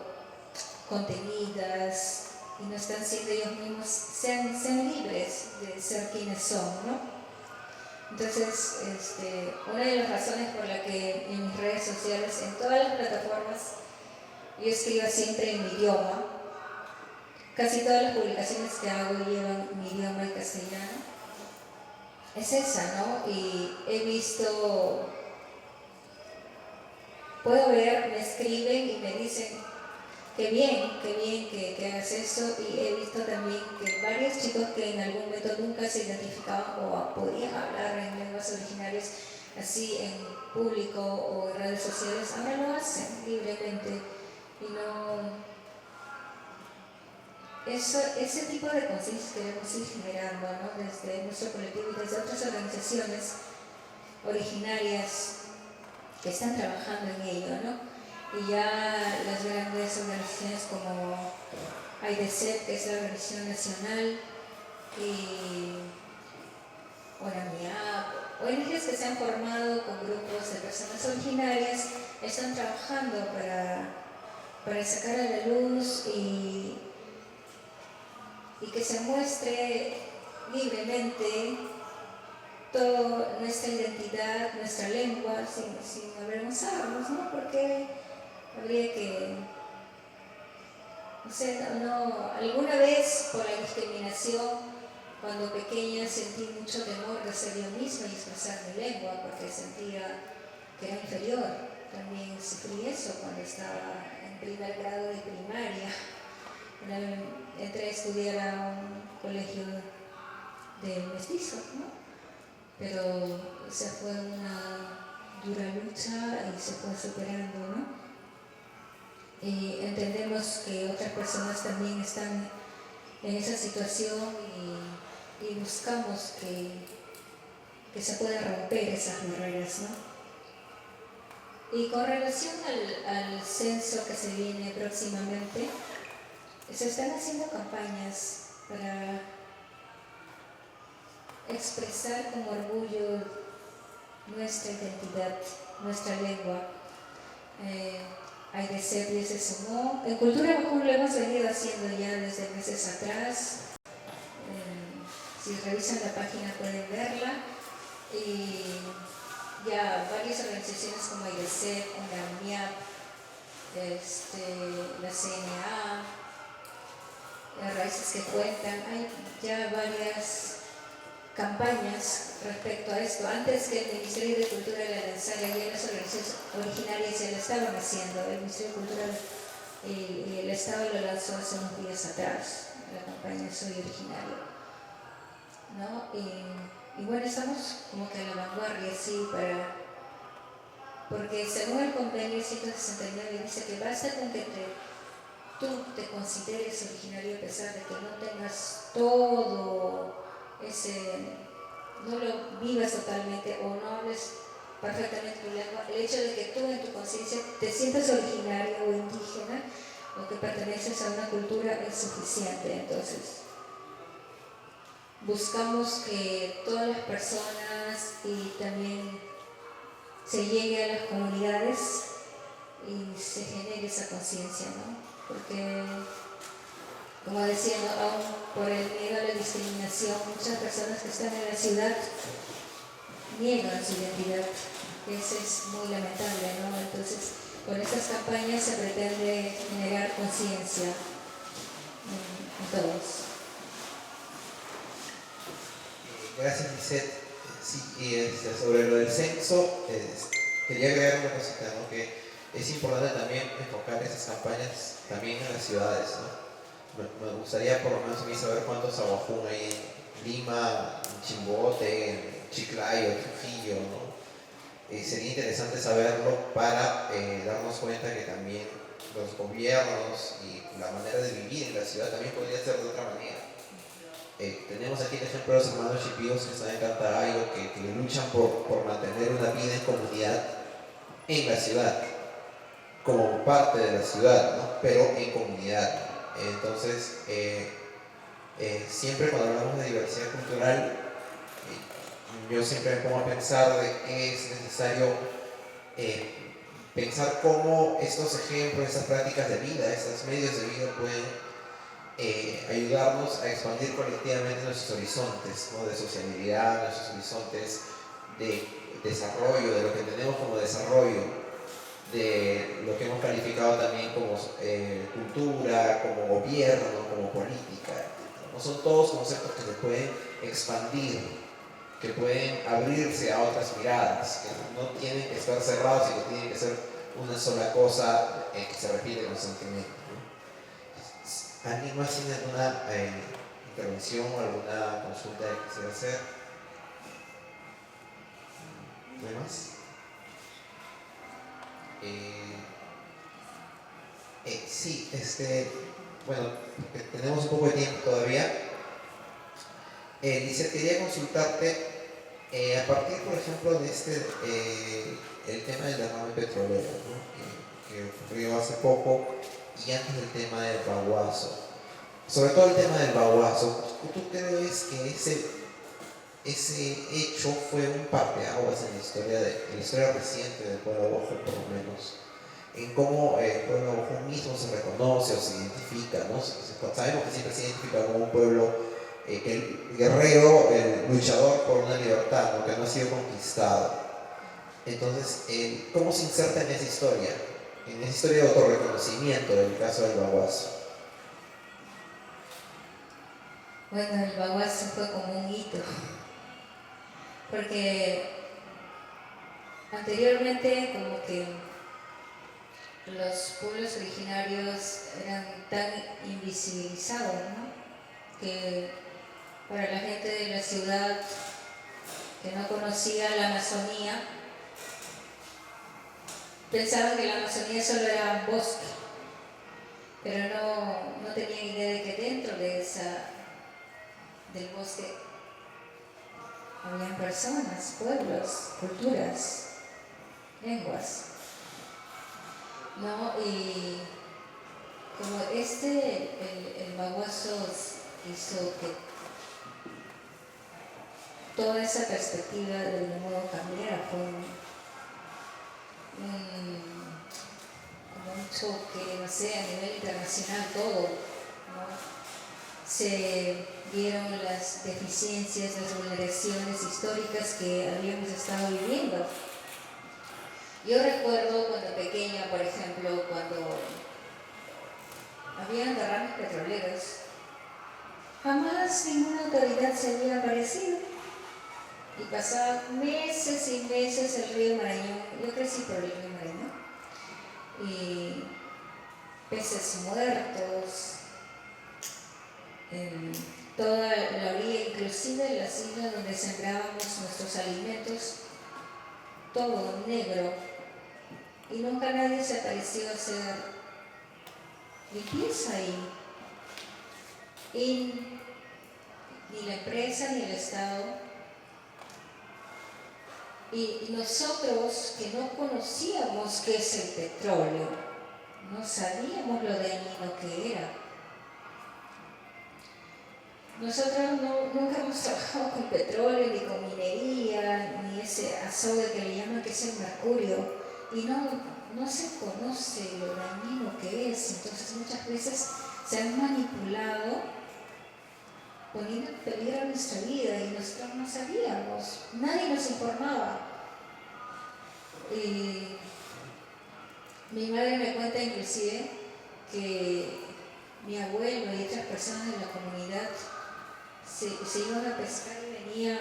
contenidas y no están siendo ellos mismos, sean libres de ser quienes son, ¿no? Entonces, una de las razones por la que en mis redes sociales, en todas las plataformas, yo escribo siempre en mi idioma, casi todas las publicaciones que hago llevan mi idioma en castellano, es esa, ¿no? Y he visto, puedo ver, me escriben y me dicen, qué bien que hagas eso, y he visto también que varios chicos que en algún momento nunca se identificaban o podían hablar en lenguas originarias así en público o en redes sociales, ahora lo hacen libremente y no... Ese tipo de conciencia queremos ir generando, ¿no? Desde nuestro colectivo y desde otras organizaciones originarias que están trabajando en ello, ¿no? Y ya las grandes organizaciones como AIDESEP, que es la organización nacional, y ONAMIAP, ONGs que se han formado con grupos de personas originarias, están trabajando para sacar a la luz y que se muestre libremente toda nuestra identidad, nuestra lengua, sin avergonzarnos, ¿no? Porque habría que, no sé, alguna vez por la discriminación, cuando pequeña sentí mucho temor de ser yo misma y expresar mi lengua porque sentía que era inferior. También sufrí eso cuando estaba en primer grado de primaria. Entré a estudiar a un colegio de mestizos, ¿no? Pero esa fue una dura lucha y se fue superando, ¿no? Y entendemos que otras personas también están en esa situación y buscamos que se puedan romper esas barreras, ¿no? Y con relación al censo que se viene próximamente, se están haciendo campañas para expresar con orgullo nuestra identidad, nuestra lengua. AIDESEP ya se sumó. En Cultura Bajún lo hemos venido haciendo ya desde meses atrás. Si revisan la página pueden verla. Y ya varias organizaciones como AIDESEP, UNAMIAP, la CNA, las Raíces que Cuentan, hay ya varias campañas respecto a esto. Antes que el Ministerio de Cultura la lanzara, ya las organizaciones originarias ya lo estaban haciendo. El Ministerio de Cultura y el Estado lo lanzó hace unos días atrás, la campaña Soy Originario, ¿no? Y bueno, estamos como que a la vanguardia, sí, porque según el convenio 169 dice que basta con que tú te consideres originario a pesar de que no tengas todo no lo vivas totalmente o no hables perfectamente tu lengua, el hecho de que tú en tu conciencia te sientas originario o indígena o que perteneces a una cultura es suficiente. Entonces, buscamos que todas las personas y también se llegue a las comunidades y se genere esa conciencia, ¿no? Porque, como decía, ¿no? Aún por el miedo a la discriminación, muchas personas que están en la ciudad niegan su identidad. Eso es muy lamentable, ¿no? Entonces, con estas campañas se pretende generar conciencia en todos. Gracias, Lisette. Sí, y sobre lo del censo, quería agregar una cosita, ¿no? Que es importante también enfocar esas campañas también en las ciudades, ¿no? Me gustaría por lo menos a mí saber cuántos Awajún hay en Lima, en Chimbote, en Chiclayo, en Trujillo, ¿no? sería interesante saberlo para darnos cuenta que también los gobiernos y la manera de vivir en la ciudad también podría ser de otra manera. Tenemos aquí el ejemplo de los hermanos Chipíos que están en Cantarayo, que luchan por mantener una vida en comunidad en la ciudad, como parte de la ciudad, ¿no? Pero en comunidad. Entonces, siempre cuando hablamos de diversidad cultural, yo siempre me pongo a pensar de que es necesario pensar cómo estos ejemplos, estas prácticas de vida, estos medios de vida pueden ayudarnos a expandir colectivamente nuestros horizontes, ¿no? De sociabilidad, nuestros horizontes de desarrollo, de lo que entendemos como desarrollo, de lo que hemos calificado también como cultura, como gobierno, como política. ¿No? Son todos conceptos que se pueden expandir, que pueden abrirse a otras miradas, que no tienen que estar cerrados y que tienen que ser una sola cosa que se repite constantemente. ¿Alguien más tiene alguna intervención o alguna consulta que quisiera hacer? ¿No hay más? Sí, bueno, tenemos un poco de tiempo todavía. Dice, quería consultarte a partir, por ejemplo, de el tema del derrame petrolero, ¿no? que ocurrió hace poco, y antes del tema del Baguazo. Sobre todo el tema del Baguazo, ¿tú crees que ese hecho fue un parteaguas en la historia reciente del pueblo Bojo, por lo menos? En cómo el pueblo Bojo mismo se reconoce o se identifica, ¿no? Sabemos que siempre se identifica como un pueblo el guerrero, el luchador por una libertad, ¿no? Que no ha sido conquistado. Entonces, ¿cómo se inserta en esa historia? En esa historia de autorreconocimiento del caso del Baguazo. Bueno, el Baguazo fue como un hito, porque anteriormente como que los pueblos originarios eran tan invisibilizados, ¿no? Que para la gente de la ciudad que no conocía la Amazonía, pensaban que la Amazonía solo era bosque, pero no tenían idea de que dentro del bosque habían personas, pueblos, culturas, lenguas, ¿no? Y como el Baguazo hizo que toda esa perspectiva de algún modo cambiara, fue como un choque, no sé, a nivel internacional todo, ¿no? Se vieron las deficiencias, las vulneraciones históricas que habíamos estado viviendo. Yo recuerdo cuando pequeña, por ejemplo, cuando habían derrames petroleros, jamás ninguna autoridad se había aparecido. Y pasaban meses y meses el río Marañón. Yo crecí por el río Marañón. Y peces muertos, en toda la orilla, inclusive en las islas donde sembrábamos nuestros alimentos, todo negro. Y nunca nadie se apareció a hacer limpieza ahí. Y ni la empresa ni el Estado. Y nosotros que no conocíamos qué es el petróleo, no sabíamos lo dañino que era. Nosotros nunca hemos trabajado con petróleo, ni con minería, ni ese azogue que le llaman que es el mercurio, y no se conoce lo dañino que es. Entonces muchas veces se han manipulado poniendo en peligro nuestra vida y nosotros no sabíamos, nadie nos informaba. Y mi madre me cuenta inclusive que mi abuelo y otras personas de la comunidad se iban a pescar y venían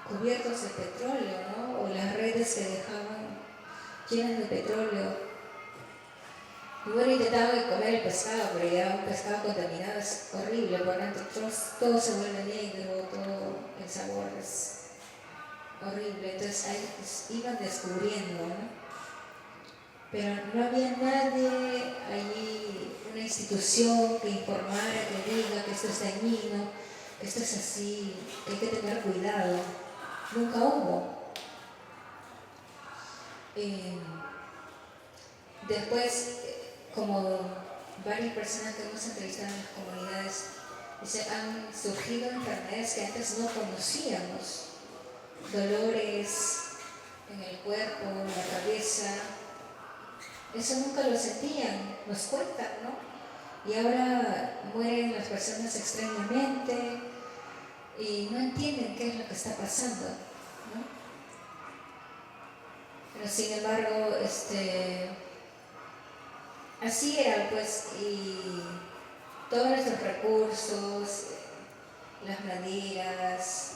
cubiertos de petróleo, ¿no? O las redes que dejaban llenas de petróleo. Y bueno, intentaban comer el pescado, pero ya un pescado contaminado es horrible, por dentro todo se vuelve negro, todo el sabor es horrible. Entonces ahí iban descubriendo, ¿no? Pero no había nadie allí, una institución que informara, que diga que esto es dañino, que esto es así, que hay que tener cuidado. Nunca hubo. Después, como varias personas que hemos entrevistado en las comunidades, han surgido enfermedades que antes no conocíamos. Dolores en el cuerpo, en la cabeza. Eso nunca lo sentían, nos cuentan, ¿no? Y ahora mueren las personas extrañamente y no entienden qué es lo que está pasando, ¿no? Pero sin embargo, así era, pues, y todos nuestros recursos, las maderas,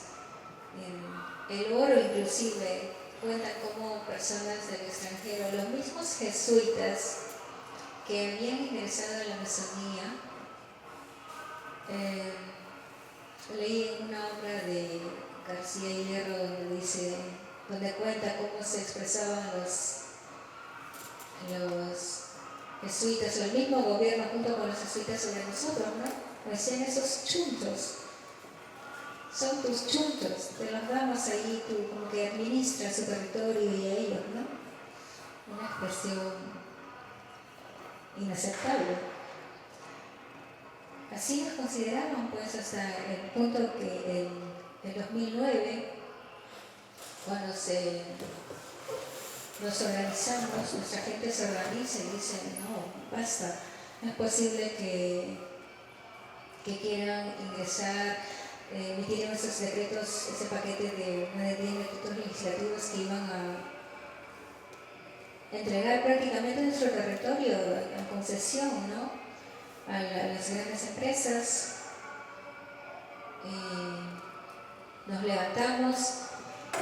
el oro inclusive, cuentan como personas del extranjero, los mismos jesuitas que habían ingresado a la Amazonía. Leí en una obra de García Hierro donde cuenta cómo se expresaban los jesuitas, o el mismo gobierno junto con los jesuitas sobre nosotros, ¿no? Decían esos chuntos. Son tus chuntos, te los damos ahí, tú como que administras su territorio y a ellos, ¿no? Una expresión inaceptable. Así nos consideraban, pues, hasta el punto que en 2009, cuando nos organizamos, nuestra gente se organiza y dice, no, basta, no es posible que quieran ingresar, emitieron esos decretos, ese paquete de más de 10 decretos legislativos que iban a entregar prácticamente nuestro territorio en concesión, ¿no? A las grandes empresas. Nos levantamos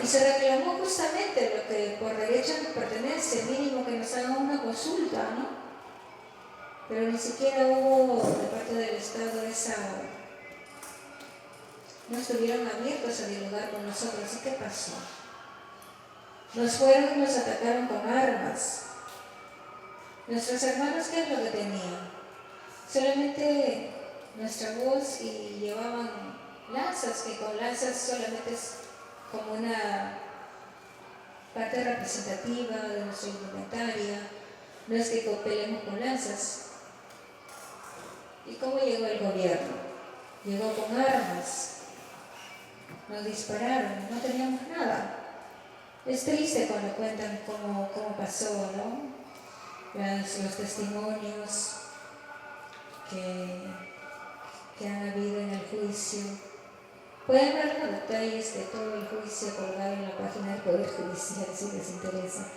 y se reclamó justamente lo que por derecho nos pertenece, mínimo que nos hagan una consulta, ¿no? Pero ni siquiera hubo de parte del Estado no estuvieron abiertos a dialogar con nosotros. ¿Y qué pasó? Nos fueron y nos atacaron con armas. Nuestros hermanos, ¿qué es lo que tenían? Solamente nuestra voz, y llevaban lanzas, que con lanzas solamente es como una parte representativa de nuestra indumentaria. No es que peleemos con lanzas. ¿Y cómo llegó el gobierno? Llegó con armas. Nos dispararon, no teníamos nada. Es triste cuando cuentan cómo pasó, ¿no? Los testimonios que han habido en el juicio. Pueden ver los detalles de todo el juicio colgado en la página del Poder Judicial si les interesa.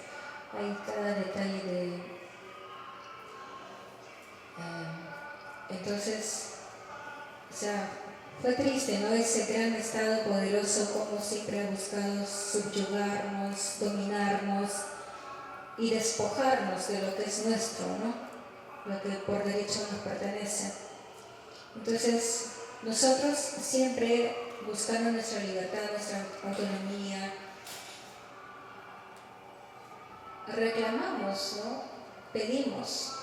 Hay cada detalle entonces, o sea, fue triste, ¿no? Ese gran Estado poderoso como siempre ha buscado subyugarnos, dominarnos y despojarnos de lo que es nuestro, ¿no? Lo que por derecho nos pertenece. Entonces, nosotros siempre buscando nuestra libertad, nuestra autonomía, reclamamos, ¿no? Pedimos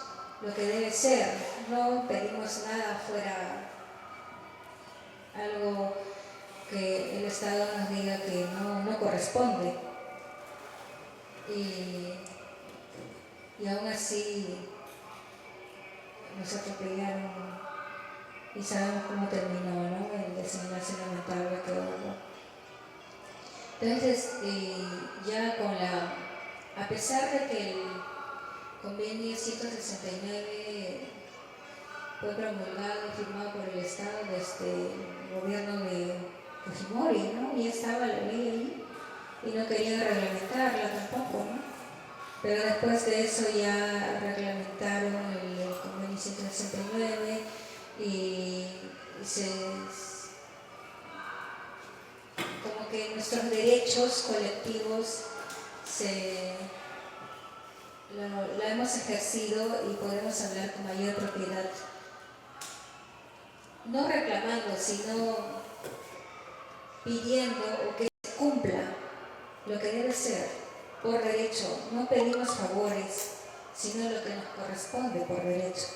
lo que debe ser, no pedimos nada fuera algo que el Estado nos diga que no corresponde. Y aún así nos atropellaron y sabemos cómo terminó, ¿no? El desenlace lamentable que hubo. Entonces, ya a pesar de que el convenio 169 fue promulgado y firmado por el Estado desde el gobierno de Fujimori, ¿no? Ya estaba la ley ahí y no querían reglamentarla tampoco, ¿no? Pero después de eso ya reglamentaron el convenio 169 y como que nuestros derechos colectivos lo hemos ejercido y podemos hablar con mayor propiedad. No reclamando, sino pidiendo o que se cumpla lo que debe ser por derecho. No pedimos favores, sino lo que nos corresponde por derecho.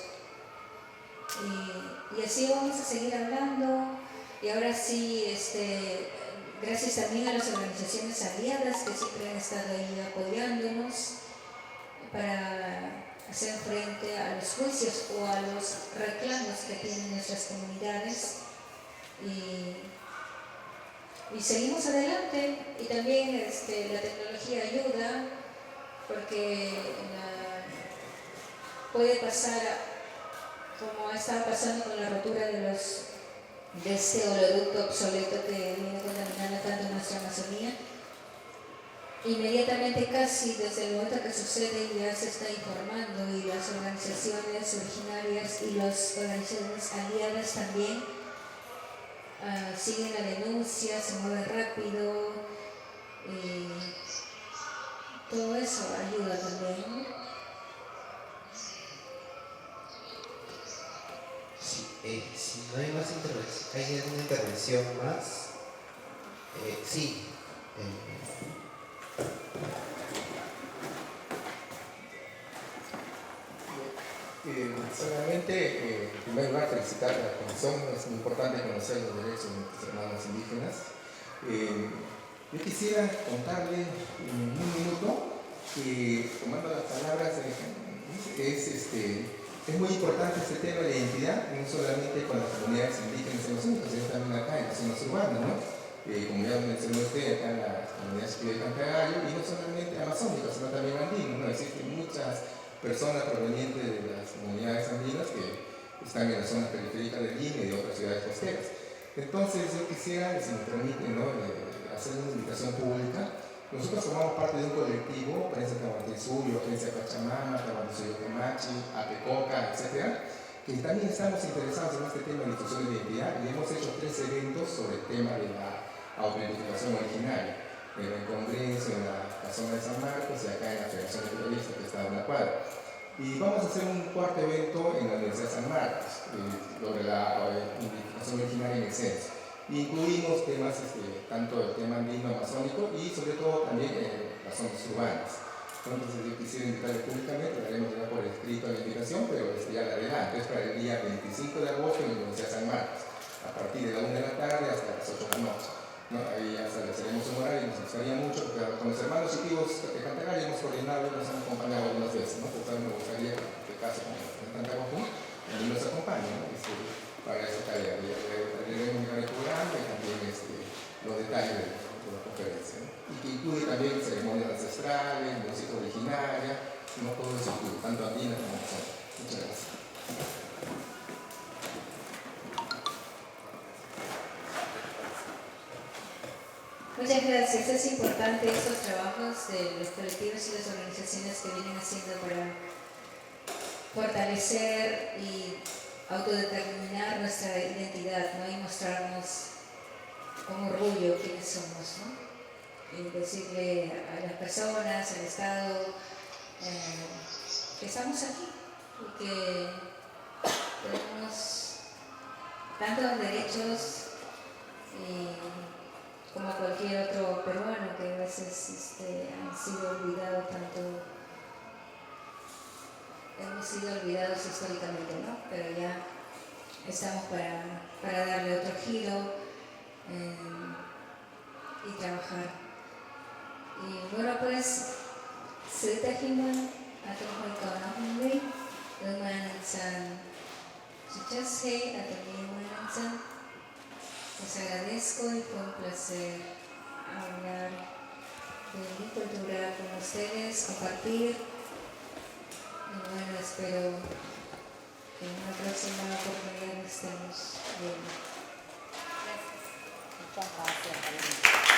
Y así vamos a seguir hablando. Y ahora sí, gracias también a las organizaciones aliadas que siempre han estado ahí apoyándonos para hacer frente a los juicios o a los reclamos que tienen nuestras comunidades. Y seguimos adelante. Y también la tecnología ayuda, porque puede pasar, como ha estado pasando con la rotura de este oleoducto obsoleto que viene contaminando tanto nuestra Amazonía. Inmediatamente, casi desde el momento que sucede, ya se está informando, y las organizaciones originarias y las organizaciones aliadas también siguen la denuncia, se mueven rápido, y todo eso ayuda también. Si no hay más intervención, ¿hay alguna intervención más? Sí. Solamente, en primer lugar, felicitar a la Comisión. Es muy importante conocer los derechos de nuestros hermanos indígenas. Yo quisiera contarle en un minuto que, tomando las palabras, es muy importante este tema de la identidad, no solamente con las comunidades indígenas amazónicas, sino también acá en las zonas urbanas, ¿no? Como ya mencionó usted, acá en las comunidades de Cantagallo, y no solamente amazónicas, sino también andinas, ¿no? Existen muchas personas provenientes de las comunidades andinas que están en las zonas periféricas del Lima y de otras ciudades costeras. Entonces yo quisiera, si me permiten, ¿no?, hacer una invitación pública. Nosotros formamos parte de un colectivo, Prensa Tahuantinsuyo, Agencia Pachamama, Tahuantinsuyo Camachi, Apecoca, etc., que también estamos interesados en este tema de difusión de identidad, y hemos hecho 3 eventos sobre el tema de la autoidentificación originaria, en el Congreso, en la zona de San Marcos y acá en la Federación de Periodistas, que está a una cuadra. Y vamos a hacer un 4.º evento en la Universidad de San Marcos, sobre la identificación originaria en el censo. Incluimos temas, tanto el tema andino amazónico y sobre todo también las zonas urbanas. Entonces yo quisiera invitarle públicamente, le haremos ya por escrito la invitación, pero ya la adelanto, es para el día 25 de agosto en la Universidad de San Marcos, a partir de la 1 de la tarde hasta las 8 de la noche. ¿No? Ahí ya estableceremos un horario y nos gustaría mucho, porque con los hermanos chiquillos de Cantagallo hemos coordinado y nos han acompañado algunas veces, ¿no? Pues también me gustaría que, en este caso, con el Cantagallo, también nos acompañen, ¿no? Para esta tarea. Le daremos un programa y también los detalles de la conferencia, ¿no? Y que incluye también ceremonias ancestrales, música originaria, no todo eso incluye, tanto andina como amazónica. Muchas gracias. Muchas gracias. Es importante estos trabajos de los colectivos y las organizaciones que vienen haciendo para fortalecer y autodeterminar nuestra identidad, ¿no? Y mostrarnos con orgullo quiénes somos, ¿no? Y decirle a las personas, al Estado, que estamos aquí y que tenemos tantos derechos como cualquier otro peruano, que a veces han sido olvidados hemos sido olvidados históricamente, ¿no? Pero ya estamos para darle otro giro y trabajar. Y bueno, pues, se tajiman a todos les agradezco y fue un placer hablar de mi cultura con ustedes, compartir. Y bueno, espero que en una próxima oportunidad estemos viendo. Gracias. Muchas gracias.